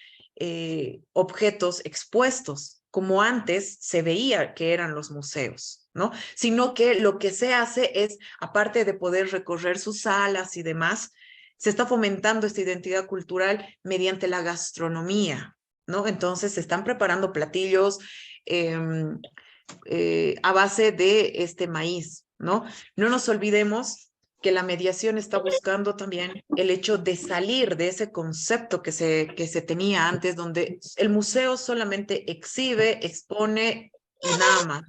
objetos expuestos, como antes se veía que eran los museos, ¿no? Sino que lo que se hace es, aparte de poder recorrer sus salas y demás, se está fomentando esta identidad cultural mediante la gastronomía, ¿no? Entonces se están preparando platillos a base de este maíz, ¿no? No nos olvidemos que la mediación está buscando también el hecho de salir de ese concepto que se tenía antes, donde el museo solamente exhibe, expone y nada más.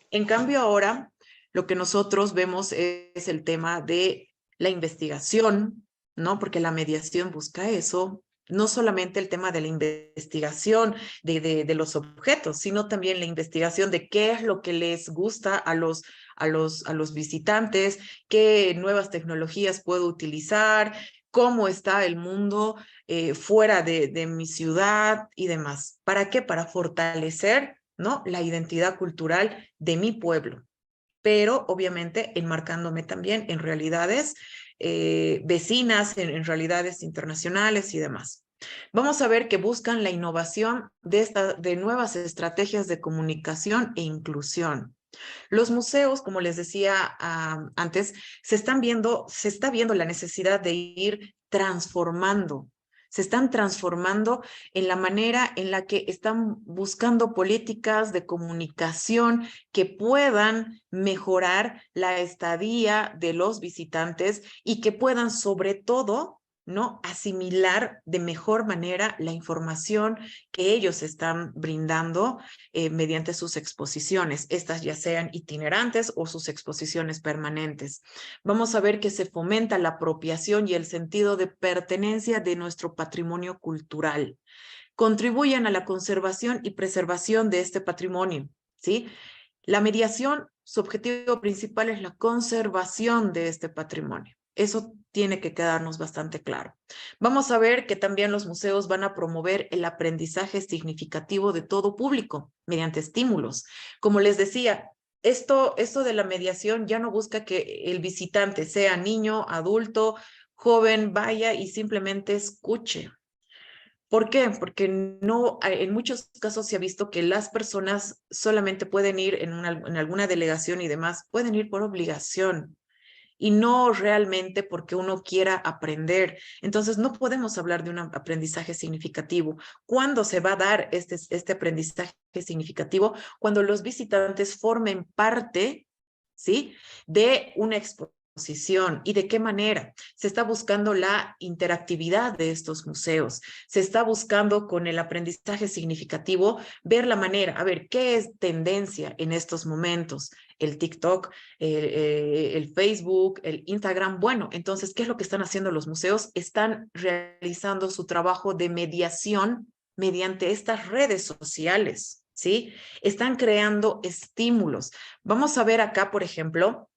En cambio ahora, lo que nosotros vemos es el tema de la investigación, ¿no? Porque la mediación busca eso, no solamente el tema de la investigación de los objetos, sino también la investigación de qué es lo que les gusta a los visitantes, qué nuevas tecnologías puedo utilizar, cómo está el mundo fuera de mi ciudad y demás. ¿Para qué? Para fortalecer, ¿no?, la identidad cultural de mi pueblo, pero obviamente enmarcándome también en realidades vecinas, en realidades internacionales y demás. Vamos a ver que buscan la innovación de nuevas estrategias de comunicación e inclusión. Los museos, como les decía antes, se está viendo la necesidad de ir transformando. Se están transformando en la manera en la que están buscando políticas de comunicación que puedan mejorar la estadía de los visitantes y que puedan, sobre todo, ¿no?, asimilar de mejor manera la información que ellos están brindando mediante sus exposiciones, estas ya sean itinerantes o sus exposiciones permanentes. Vamos a ver que se fomenta la apropiación y el sentido de pertenencia de nuestro patrimonio cultural. Contribuyen a la conservación y preservación de este patrimonio, ¿sí? La mediación, su objetivo principal es la conservación de este patrimonio. Eso tiene que quedarnos bastante claro. Vamos a ver que también los museos van a promover el aprendizaje significativo de todo público mediante estímulos. Como les decía, esto de la mediación ya no busca que el visitante, sea niño, adulto, joven, vaya y simplemente escuche. ¿Por qué? Porque no, en muchos casos se ha visto que las personas solamente pueden ir en alguna delegación y demás, pueden ir por obligación y no realmente porque uno quiera aprender. Entonces, no podemos hablar de un aprendizaje significativo. ¿Cuándo se va a dar este aprendizaje significativo? Cuando los visitantes formen parte, ¿sí?, de una exposición. ¿Y de qué manera? Se está buscando la interactividad de estos museos. Se está buscando con el aprendizaje significativo ver la manera, a ver, ¿qué es tendencia en estos momentos? El TikTok, el Facebook, el Instagram. Bueno, entonces, ¿qué es lo que están haciendo los museos? Están realizando su trabajo de mediación mediante estas redes sociales, ¿sí? Están creando estímulos. Vamos a ver acá, por ejemplo,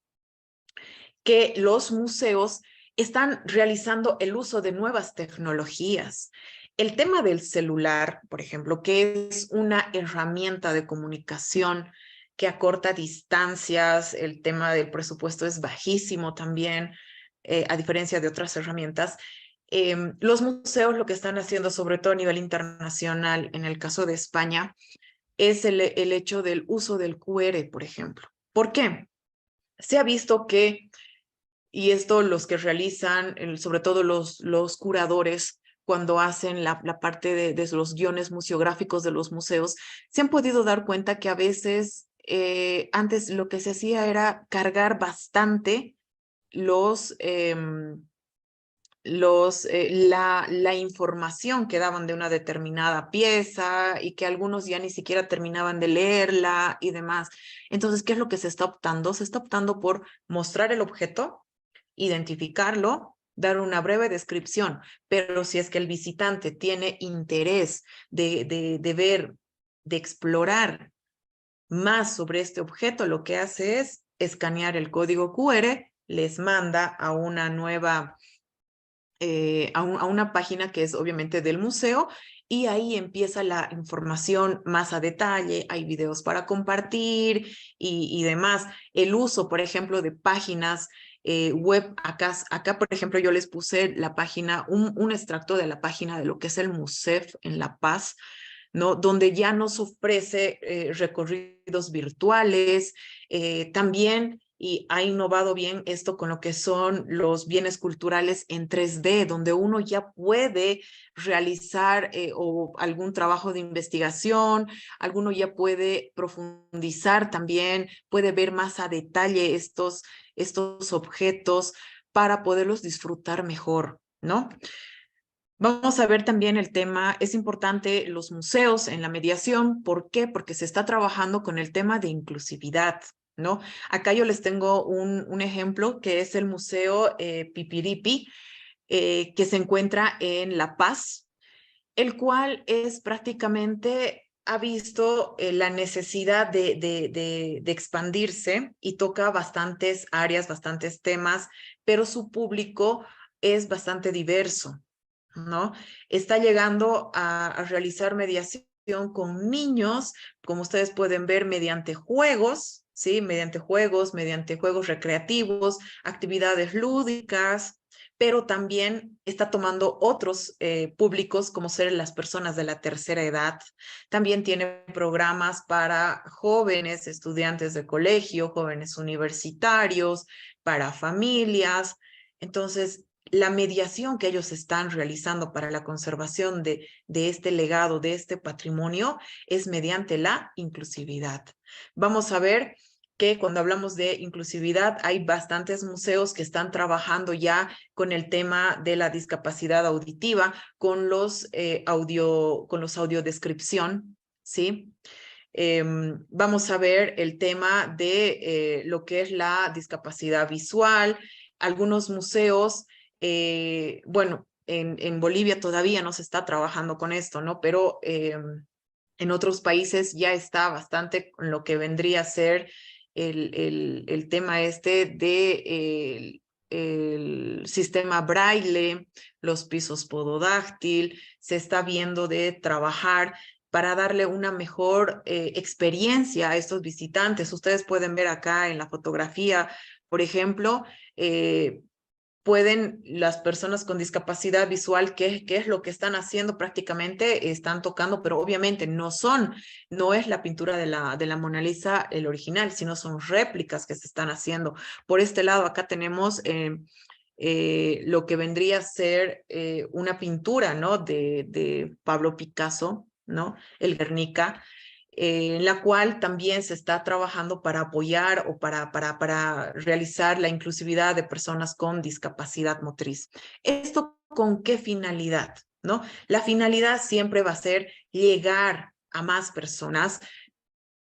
que los museos están realizando el uso de nuevas tecnologías. El tema del celular, por ejemplo, que es una herramienta de comunicación que acorta distancias, el tema del presupuesto es bajísimo también, a diferencia de otras herramientas. Los museos lo que están haciendo, sobre todo a nivel internacional, en el caso de España, es el hecho del uso del QR, por ejemplo. ¿Por qué? Se ha visto que, y esto los que realizan, sobre todo los curadores, cuando hacen la parte de los guiones museográficos de los museos, se han podido dar cuenta que a veces antes lo que se hacía era cargar bastante la información que daban de una determinada pieza y que algunos ya ni siquiera terminaban de leerla y demás. Entonces, ¿qué es lo que se está optando? Se está optando por mostrar el objeto, identificarlo, dar una breve descripción, pero si es que el visitante tiene interés de ver, de explorar más sobre este objeto, lo que hace es escanear el código QR, les manda a una nueva, a una página que es obviamente del museo, y ahí empieza la información más a detalle, hay videos para compartir y demás. El uso, por ejemplo, de páginas web, acá, por ejemplo, yo les puse la página, un extracto de la página de lo que es el MUSEF en La Paz, ¿no? Donde ya nos ofrece recorridos virtuales, también, y ha innovado bien esto con lo que son los bienes culturales en 3D, donde uno ya puede realizar o algún trabajo de investigación, alguno ya puede profundizar también, puede ver más a detalle estos objetos para poderlos disfrutar mejor, ¿no? Vamos a ver también el tema, es importante los museos en la mediación. ¿Por qué? Porque se está trabajando con el tema de inclusividad, ¿no? Acá yo les tengo un ejemplo que es el Museo Pipiripi, que se encuentra en La Paz, el cual es prácticamente, ha visto la necesidad de expandirse y toca bastantes áreas, bastantes temas, pero su público es bastante diverso, ¿no? Está llegando a realizar mediación con niños, como ustedes pueden ver, mediante juegos, ¿sí? Mediante juegos recreativos, actividades lúdicas, pero también está tomando otros públicos, como ser las personas de la tercera edad. También tiene programas para jóvenes, estudiantes de colegio, jóvenes universitarios, para familias. Entonces, la mediación que ellos están realizando para la conservación de este legado, de este patrimonio, es mediante la inclusividad. Vamos a ver que cuando hablamos de inclusividad hay bastantes museos que están trabajando ya con el tema de la discapacidad auditiva, con los audiodescripción, ¿sí? Vamos a ver el tema de lo que es la discapacidad visual. Algunos museos, bueno, en Bolivia todavía no se está trabajando con esto, ¿no? Pero en otros países ya está bastante con lo que vendría a ser el tema este de el sistema braille, los pisos pododáctil. Se está viendo de trabajar para darle una mejor experiencia a estos visitantes. Ustedes pueden ver acá en la fotografía, por ejemplo, pueden las personas con discapacidad visual, ¿qué es lo que están haciendo? Prácticamente están tocando, pero obviamente no es la pintura de la Mona Lisa el original, sino son réplicas que se están haciendo. Por este lado, acá tenemos lo que vendría a ser una pintura, ¿no? de Pablo Picasso, ¿no? El Guernica, en la cual también se está trabajando para apoyar o para realizar la inclusividad de personas con discapacidad motriz. ¿Esto con qué finalidad? ¿No? La finalidad siempre va a ser llegar a más personas,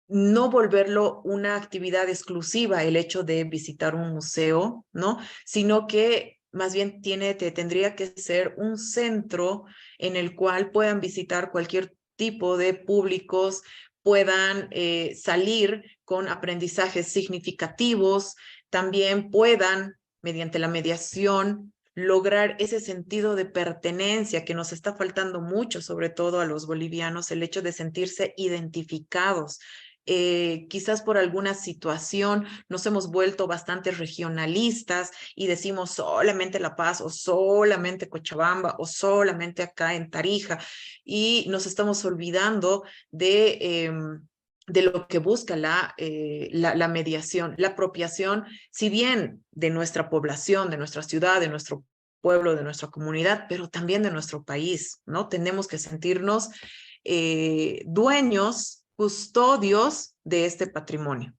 no volverlo una actividad exclusiva el hecho de visitar un museo, ¿no? Sino que más bien tendría que ser un centro en el cual puedan visitar cualquier tipo de públicos, puedan salir con aprendizajes significativos, también puedan, mediante la mediación, lograr ese sentido de pertenencia que nos está faltando mucho, sobre todo a los bolivianos, el hecho de sentirse identificados. Quizás por alguna situación nos hemos vuelto bastante regionalistas y decimos solamente La Paz o solamente Cochabamba o solamente acá en Tarija, y nos estamos olvidando de lo que busca la mediación, la apropiación, si bien de nuestra población, de nuestra ciudad, de nuestro pueblo, de nuestra comunidad, pero también de nuestro país, ¿no? Tenemos que sentirnos dueños, custodios de este patrimonio.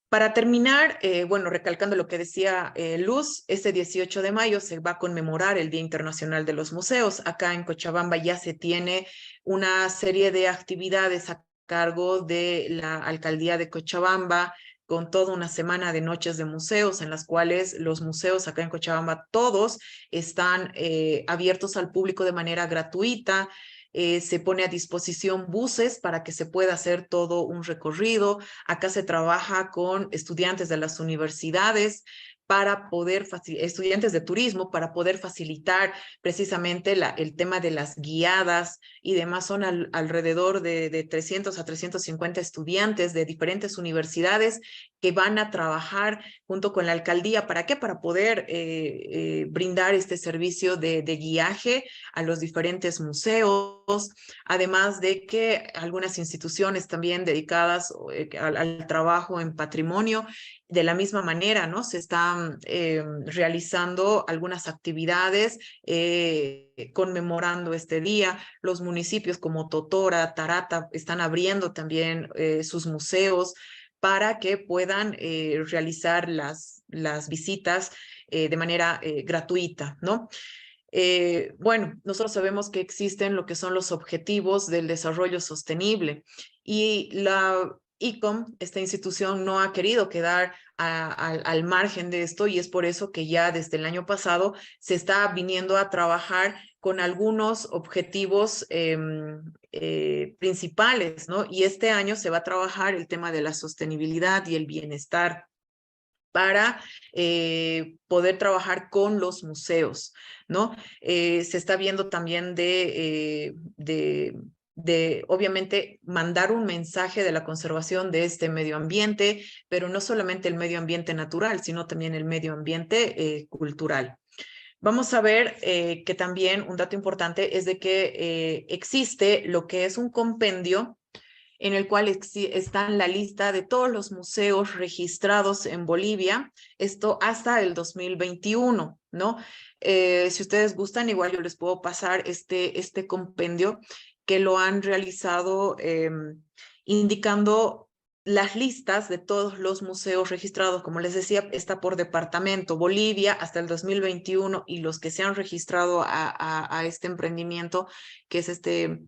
Para terminar, bueno, recalcando lo que decía Luz, este 18 de mayo se va a conmemorar el Día Internacional de los Museos. Acá en Cochabamba ya se tiene una serie de actividades a cargo de la Alcaldía de Cochabamba, con toda una semana de noches de museos, en las cuales los museos acá en Cochabamba todos están abiertos al público de manera gratuita. Se pone a disposición buses para que se pueda hacer todo un recorrido. Acá se trabaja con estudiantes de las universidades para poder estudiantes de turismo para poder facilitar precisamente el tema de las guiadas y demás. Son alrededor de 300 a 350 estudiantes de diferentes universidades que van a trabajar junto con la alcaldía. ¿Para qué? Para poder brindar este servicio de guiaje a los diferentes museos, además de que algunas instituciones también dedicadas al trabajo en patrimonio, de la misma manera, ¿no? Se están realizando algunas actividades conmemorando este día. Los municipios como Totora, Tarata están abriendo también sus museos para que puedan realizar las visitas de manera gratuita, ¿no? Bueno, nosotros sabemos que existen lo que son los objetivos del desarrollo sostenible y la ICOM, esta institución, no ha querido quedar al margen de esto, y es por eso que ya desde el año pasado se está viniendo a trabajar con algunos objetivos principales, ¿no? Y este año se va a trabajar el tema de la sostenibilidad y el bienestar para poder trabajar con los museos, ¿no? Se está viendo también obviamente, mandar un mensaje de la conservación de este medio ambiente, pero no solamente el medio ambiente natural, sino también el medio ambiente cultural. Vamos a ver que también un dato importante es de que existe lo que es un compendio en el cual está en la lista de todos los museos registrados en Bolivia, esto hasta el 2021, ¿no? Si ustedes gustan, igual yo les puedo pasar este compendio que lo han realizado indicando las listas de todos los museos registrados. Como les decía, está por departamento. Bolivia hasta el 2021, y los que se han registrado a este emprendimiento, que es este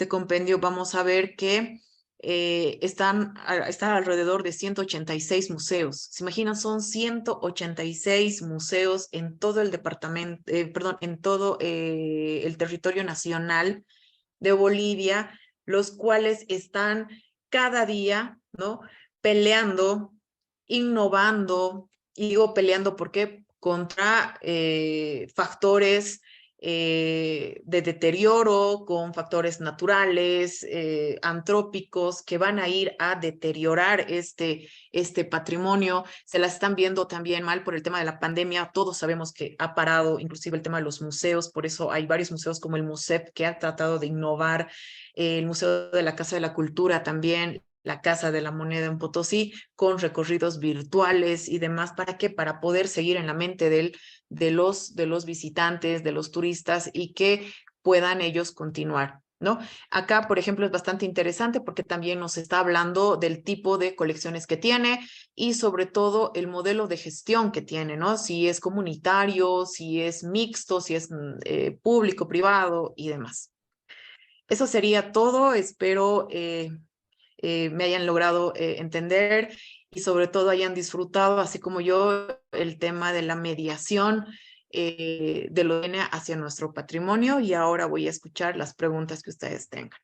compendio, vamos a ver que están alrededor de 186 museos. ¿Se imaginan? Son 186 museos en todo el departamento, perdón, en todo el territorio nacional de Bolivia, los cuales están cada día, ¿no? Peleando, innovando, y digo peleando porque contra factores de deterioro, con factores naturales, antrópicos, que van a ir a deteriorar este patrimonio. Se la están viendo también mal por el tema de la pandemia. Todos sabemos que ha parado inclusive el tema de los museos, por eso hay varios museos como el MUSEP que ha tratado de innovar, el Museo de la Casa de la Cultura también, la Casa de la Moneda en Potosí, con recorridos virtuales y demás. ¿Para qué? Para poder seguir en la mente de los visitantes, de los turistas, y que puedan ellos continuar, ¿no? Acá, por ejemplo, es bastante interesante porque también nos está hablando del tipo de colecciones que tiene y sobre todo el modelo de gestión que tiene, ¿no? Si es comunitario, si es mixto, si es público, privado y demás. Eso sería todo. Espero me hayan logrado entender y sobre todo hayan disfrutado, así como yo, el tema de la mediación de lo que viene hacia nuestro patrimonio. Y ahora voy a escuchar las preguntas que ustedes tengan.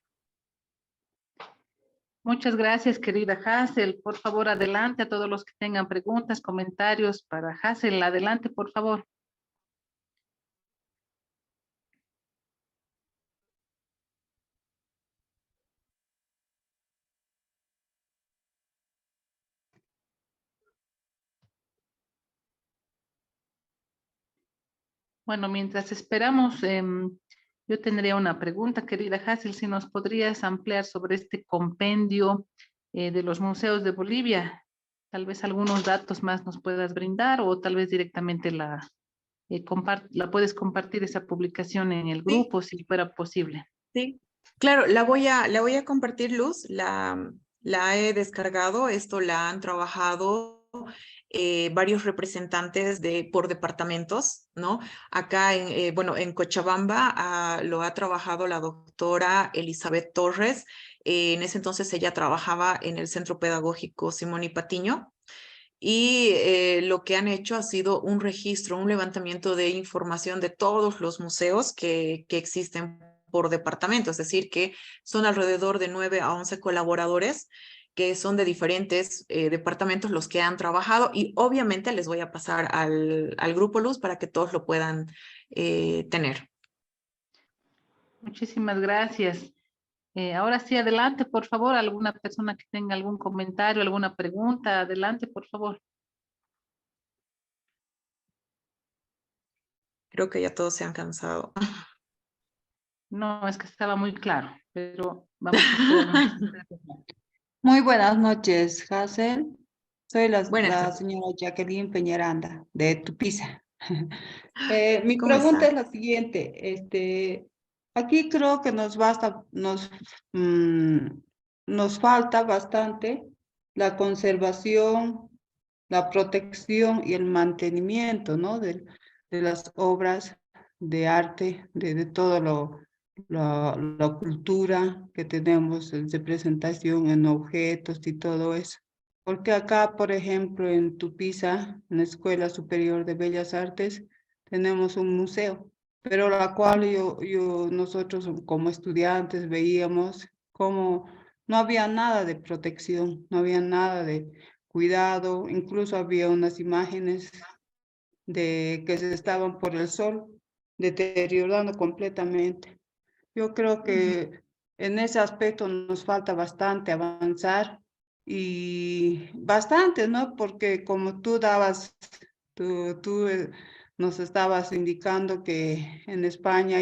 Muchas gracias, querida Hazel. Por favor, adelante a todos los que tengan preguntas, comentarios para Hazel. Adelante, por favor. Bueno, mientras esperamos, yo tendría una pregunta, querida Hazel, si nos podrías ampliar sobre este compendio de los museos de Bolivia. Tal vez algunos datos más nos puedas brindar o tal vez directamente la puedes compartir esa publicación en el grupo, si fuera posible. Sí, claro, la voy a compartir, Luz. La he descargado. Esto la han trabajado varios representantes por departamentos, ¿no? Acá, en Cochabamba lo ha trabajado la doctora Elizabeth Torres. En ese entonces ella trabajaba en el Centro Pedagógico Simón y Patiño. Y lo que han hecho ha sido un registro, un levantamiento de información de todos los museos que existen por departamento, es decir, que son alrededor de 9 a 11 colaboradores que son de diferentes departamentos los que han trabajado, y obviamente les voy a pasar al grupo Luz para que todos lo puedan tener. Muchísimas gracias. Ahora sí, adelante, por favor, alguna persona que tenga algún comentario, alguna pregunta, adelante, por favor. Creo que ya todos se han cansado. No, es que estaba muy claro, pero vamos a esperar. Muy buenas noches, Hazel. Soy la Buenas. señora Jacqueline Peñaranda, de Tupiza. Mi ¿Cómo pregunta está? es la siguiente. Aquí creo que nos falta bastante la conservación, la protección y el mantenimiento, ¿no? de las obras de arte, de todo la cultura que tenemos de presentación en objetos y todo eso. Porque acá, por ejemplo, en Tupiza, en la Escuela Superior de Bellas Artes, tenemos un museo, pero la cual nosotros como estudiantes veíamos como no había nada de protección, no había nada de cuidado, incluso había unas imágenes de que se estaban por el sol deteriorando completamente. Yo creo que en ese aspecto nos falta bastante avanzar y bastante, ¿no? Porque como tú nos estabas indicando que en España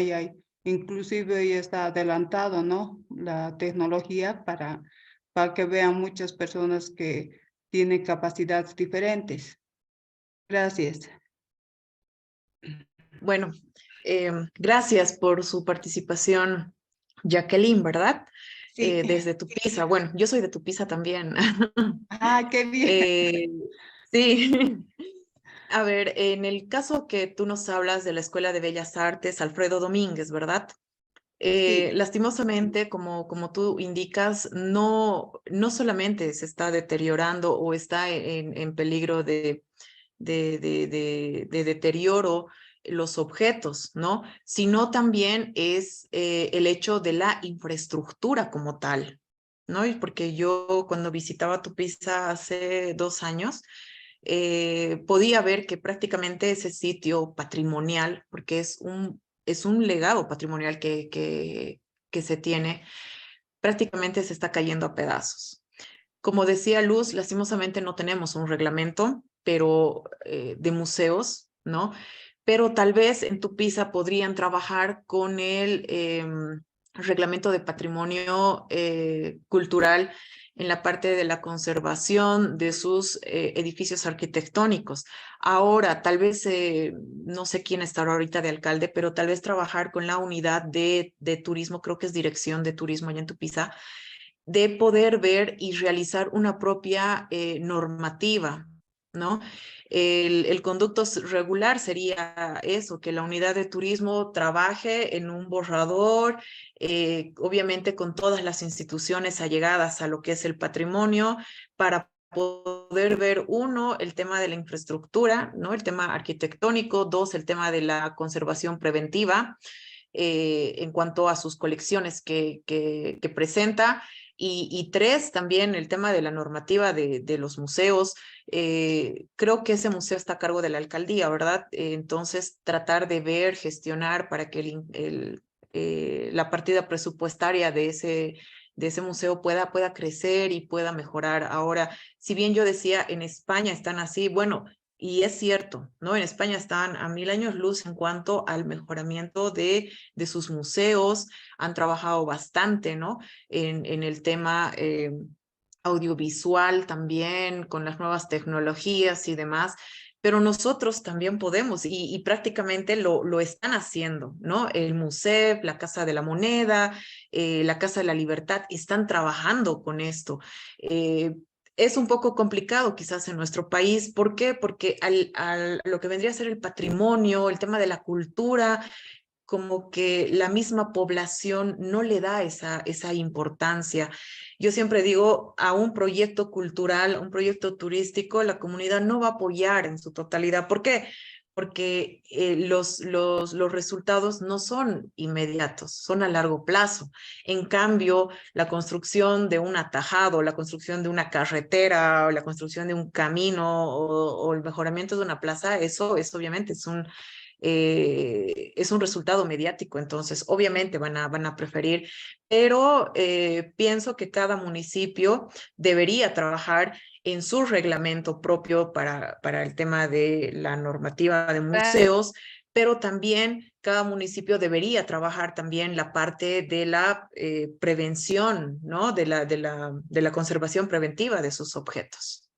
inclusive ya está adelantado, ¿no? La tecnología para que vean muchas personas que tienen capacidades diferentes. Gracias. Bueno, gracias por su participación, Jacqueline, ¿verdad? Sí. Desde Tupiza. Bueno, yo soy de Tupiza también. Ah, qué bien. Sí. A ver, en el caso que tú nos hablas de la Escuela de Bellas Artes, Alfredo Domínguez, ¿verdad? Sí. Lastimosamente, como tú indicas, no solamente se está deteriorando o está en peligro de deterioro los objetos, ¿no? Sino también es el hecho de la infraestructura como tal, ¿no? Y porque yo cuando visitaba Tupiza hace 2 años, podía ver que prácticamente ese sitio patrimonial, porque es un es un legado patrimonial que se tiene, prácticamente se está cayendo a pedazos. Como decía Luz, lastimosamente no tenemos un reglamento pero de museos, ¿no? Pero tal vez en Tupiza podrían trabajar con el reglamento de patrimonio cultural en la parte de la conservación de sus edificios arquitectónicos. Ahora, tal vez, no sé quién estará ahorita de alcalde, pero tal vez trabajar con la unidad de turismo, creo que es dirección de turismo allá en Tupiza, de poder ver y realizar una propia normativa, ¿no? El conducto regular sería eso, que la unidad de turismo trabaje en un borrador, obviamente con todas las instituciones allegadas a lo que es el patrimonio, para poder ver, uno, el tema de la infraestructura, ¿no? El tema arquitectónico, dos, el tema de la conservación preventiva, en cuanto a sus colecciones que presenta, y tres, también el tema de la normativa de los museos. Creo que ese museo está a cargo de la alcaldía, ¿verdad? Entonces, tratar de ver, gestionar para que la partida presupuestaria de ese museo pueda crecer y pueda mejorar. Ahora, si bien yo decía, en España están así, bueno, y es cierto, ¿no? En España están a 1000 años luz en cuanto al mejoramiento de sus museos, han trabajado bastante, ¿no? En el tema audiovisual también, con las nuevas tecnologías y demás, pero nosotros también podemos y prácticamente lo están haciendo, ¿no? El MUSEP, la Casa de la Moneda, la Casa de la Libertad, están trabajando con esto. Es un poco complicado quizás en nuestro país. ¿Por qué? Porque lo que vendría a ser el patrimonio, el tema de la cultura, como que la misma población no le da esa importancia. Yo siempre digo, a un proyecto cultural, un proyecto turístico, la comunidad no va a apoyar en su totalidad. ¿Por qué? Porque los resultados no son inmediatos, son a largo plazo. En cambio, la construcción de un atajado, la construcción de una carretera, o la construcción de un camino, o el mejoramiento de una plaza, eso es obviamente es un resultado mediático, entonces obviamente van a preferir, pero pienso que cada municipio debería trabajar en su reglamento propio para el tema de la normativa de museos, pero también cada municipio debería trabajar también la parte de la prevención, ¿no? De la conservación preventiva de sus objetos.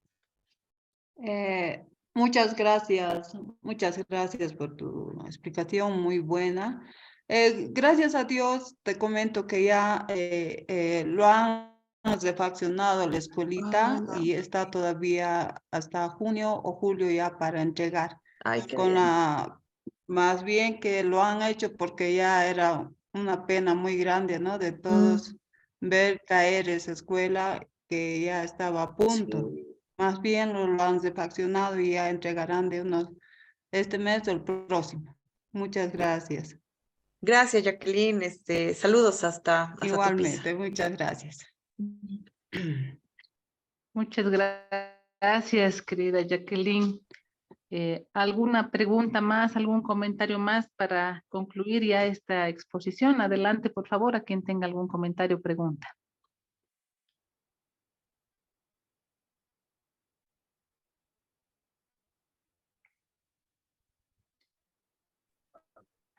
Muchas gracias por tu explicación muy buena. Gracias a Dios, te comento que ya lo han refaccionado la escuelita y está todavía hasta junio o julio ya para entregar. Ay, qué Con bien. más bien que lo han hecho porque ya era una pena muy grande, ¿no? De todos ver caer esa escuela que ya estaba a punto. Sí. Más bien lo han refaccionado y ya entregarán de unos este mes o el próximo. Muchas gracias. Gracias, Jacqueline. Saludos hasta Tupiza. Igualmente, muchas gracias. Muchas gracias, querida Jacqueline. ¿Alguna pregunta más, algún comentario más para concluir ya esta exposición? Adelante, por favor, a quien tenga algún comentario o pregunta.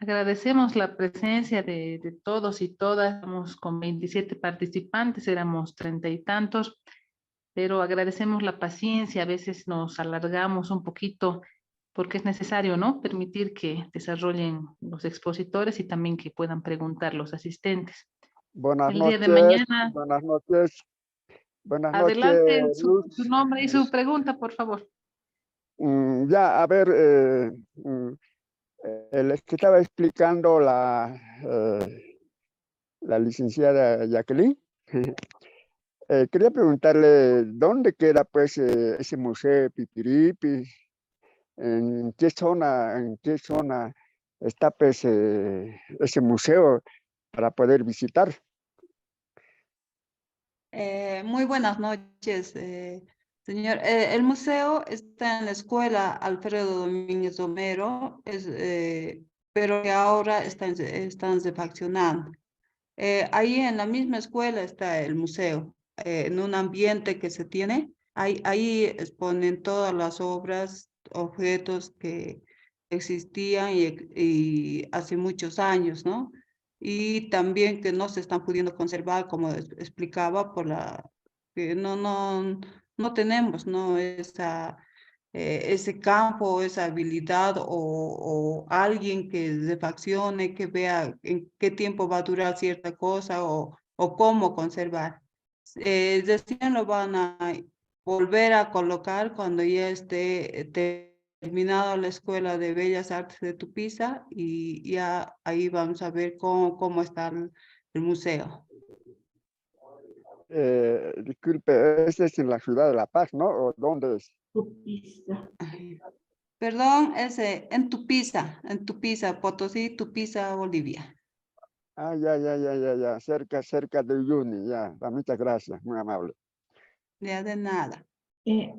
Agradecemos la presencia de todos y todas. Estamos con 27 participantes, éramos 30 y tantos, pero agradecemos la paciencia. A veces nos alargamos un poquito porque es necesario, ¿no? Permitir que desarrollen los expositores y también que puedan preguntar los asistentes. Buenas El día de noches, mañana, buenas noches, buenas noches, adelante Luz. su nombre y su pregunta, por favor. Ya, a ver, les que estaba explicando la licenciada Jacqueline. Quería preguntarle dónde queda pues ese museo Pipiripi, en qué zona está pues ese museo para poder visitar. Muy buenas noches, señor. El museo está en la escuela Alfredo Domínguez Romero. pero que ahora están refaccionando. Ahí en la misma escuela está el museo, en un ambiente que se tiene. Ahí exponen todas las obras, objetos que existían y hace muchos años, ¿no? Y también que no se están pudiendo conservar, como explicaba, por que no tenemos, ¿no? Ese campo, esa habilidad o alguien que refaccione, que vea en qué tiempo va a durar cierta cosa o cómo conservar. Recién lo van a volver a colocar cuando ya esté terminado la Escuela de Bellas Artes de Tupiza y ya ahí vamos a ver cómo está el museo. Disculpe, ¿este es en la ciudad de La Paz, no? ¿O dónde es? Ay, perdón, en Tupiza, Potosí, Tupiza, Bolivia. Ah, ya, cerca de Uyuni, ya. Muchas gracias, muy amable. Ya de nada.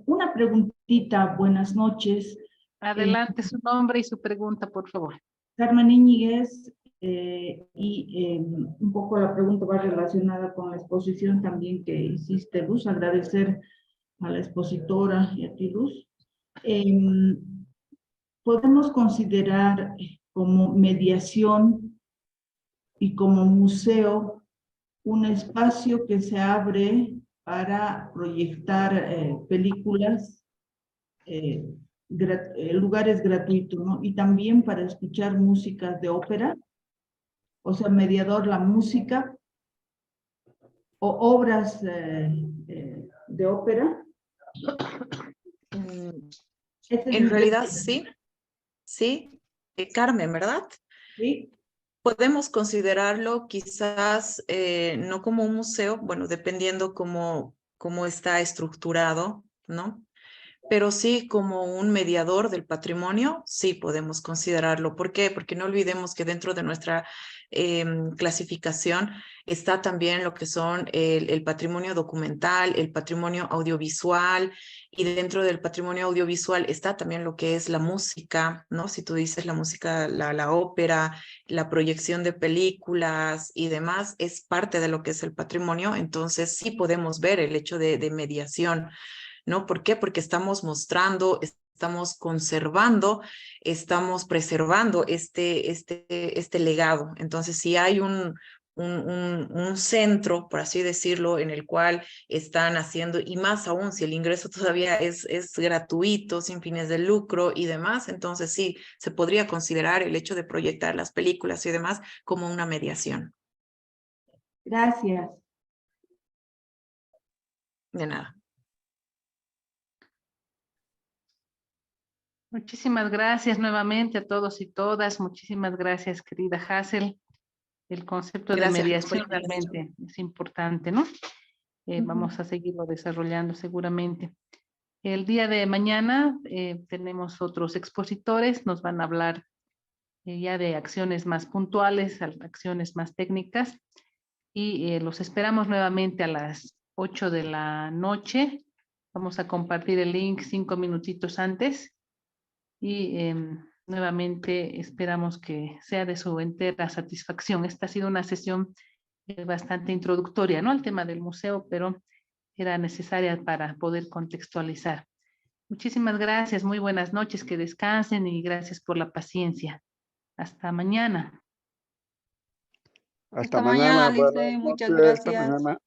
Una preguntita, buenas noches. Adelante su nombre y su pregunta, por favor. Carmen Íñiguez, un poco la pregunta va relacionada con la exposición también que hiciste, Luz. Agradecer a la expositora y a ti, Luz. Podemos considerar como mediación y como museo un espacio que se abre para proyectar películas, lugares gratuitos, ¿no? Y también para escuchar músicas de ópera, o sea, mediador la música o obras de ópera. En realidad sí, Carmen, ¿verdad? Sí. Podemos considerarlo quizás no como un museo, bueno, dependiendo cómo está estructurado, ¿no? Pero sí como un mediador del patrimonio, sí podemos considerarlo. ¿Por qué? Porque no olvidemos que dentro de nuestra clasificación está también lo que son el patrimonio documental, el patrimonio audiovisual, y dentro del patrimonio audiovisual está también lo que es la música, ¿no? Si tú dices la música, la ópera, la proyección de películas y demás, es parte de lo que es el patrimonio. Entonces sí podemos ver el hecho de mediación, ¿no? ¿Por qué? Porque estamos mostrando, estamos conservando, estamos preservando este legado. Entonces, si hay un centro, por así decirlo, en el cual están haciendo, y más aún si el ingreso todavía es gratuito, sin fines de lucro y demás, entonces sí, se podría considerar el hecho de proyectar las películas y demás como una mediación. Gracias. De nada. Muchísimas gracias nuevamente a todos y todas. Muchísimas gracias, querida Hazel. El concepto de Gracias. mediación realmente es importante, ¿no? Vamos a seguirlo desarrollando seguramente. El día de mañana tenemos otros expositores, nos van a hablar ya de acciones más puntuales, acciones más técnicas, y los esperamos nuevamente a las 8 de la noche. Vamos a compartir el link 5 minutitos antes y nuevamente esperamos que sea de su entera satisfacción. Esta ha sido una sesión bastante introductoria, ¿no? Al tema del museo, pero era necesaria para poder contextualizar. Muchísimas gracias, muy buenas noches, que descansen y gracias por la paciencia. Hasta mañana. Hasta mañana, mañana, buenas Lice. Muchas noches, hasta gracias. mañana.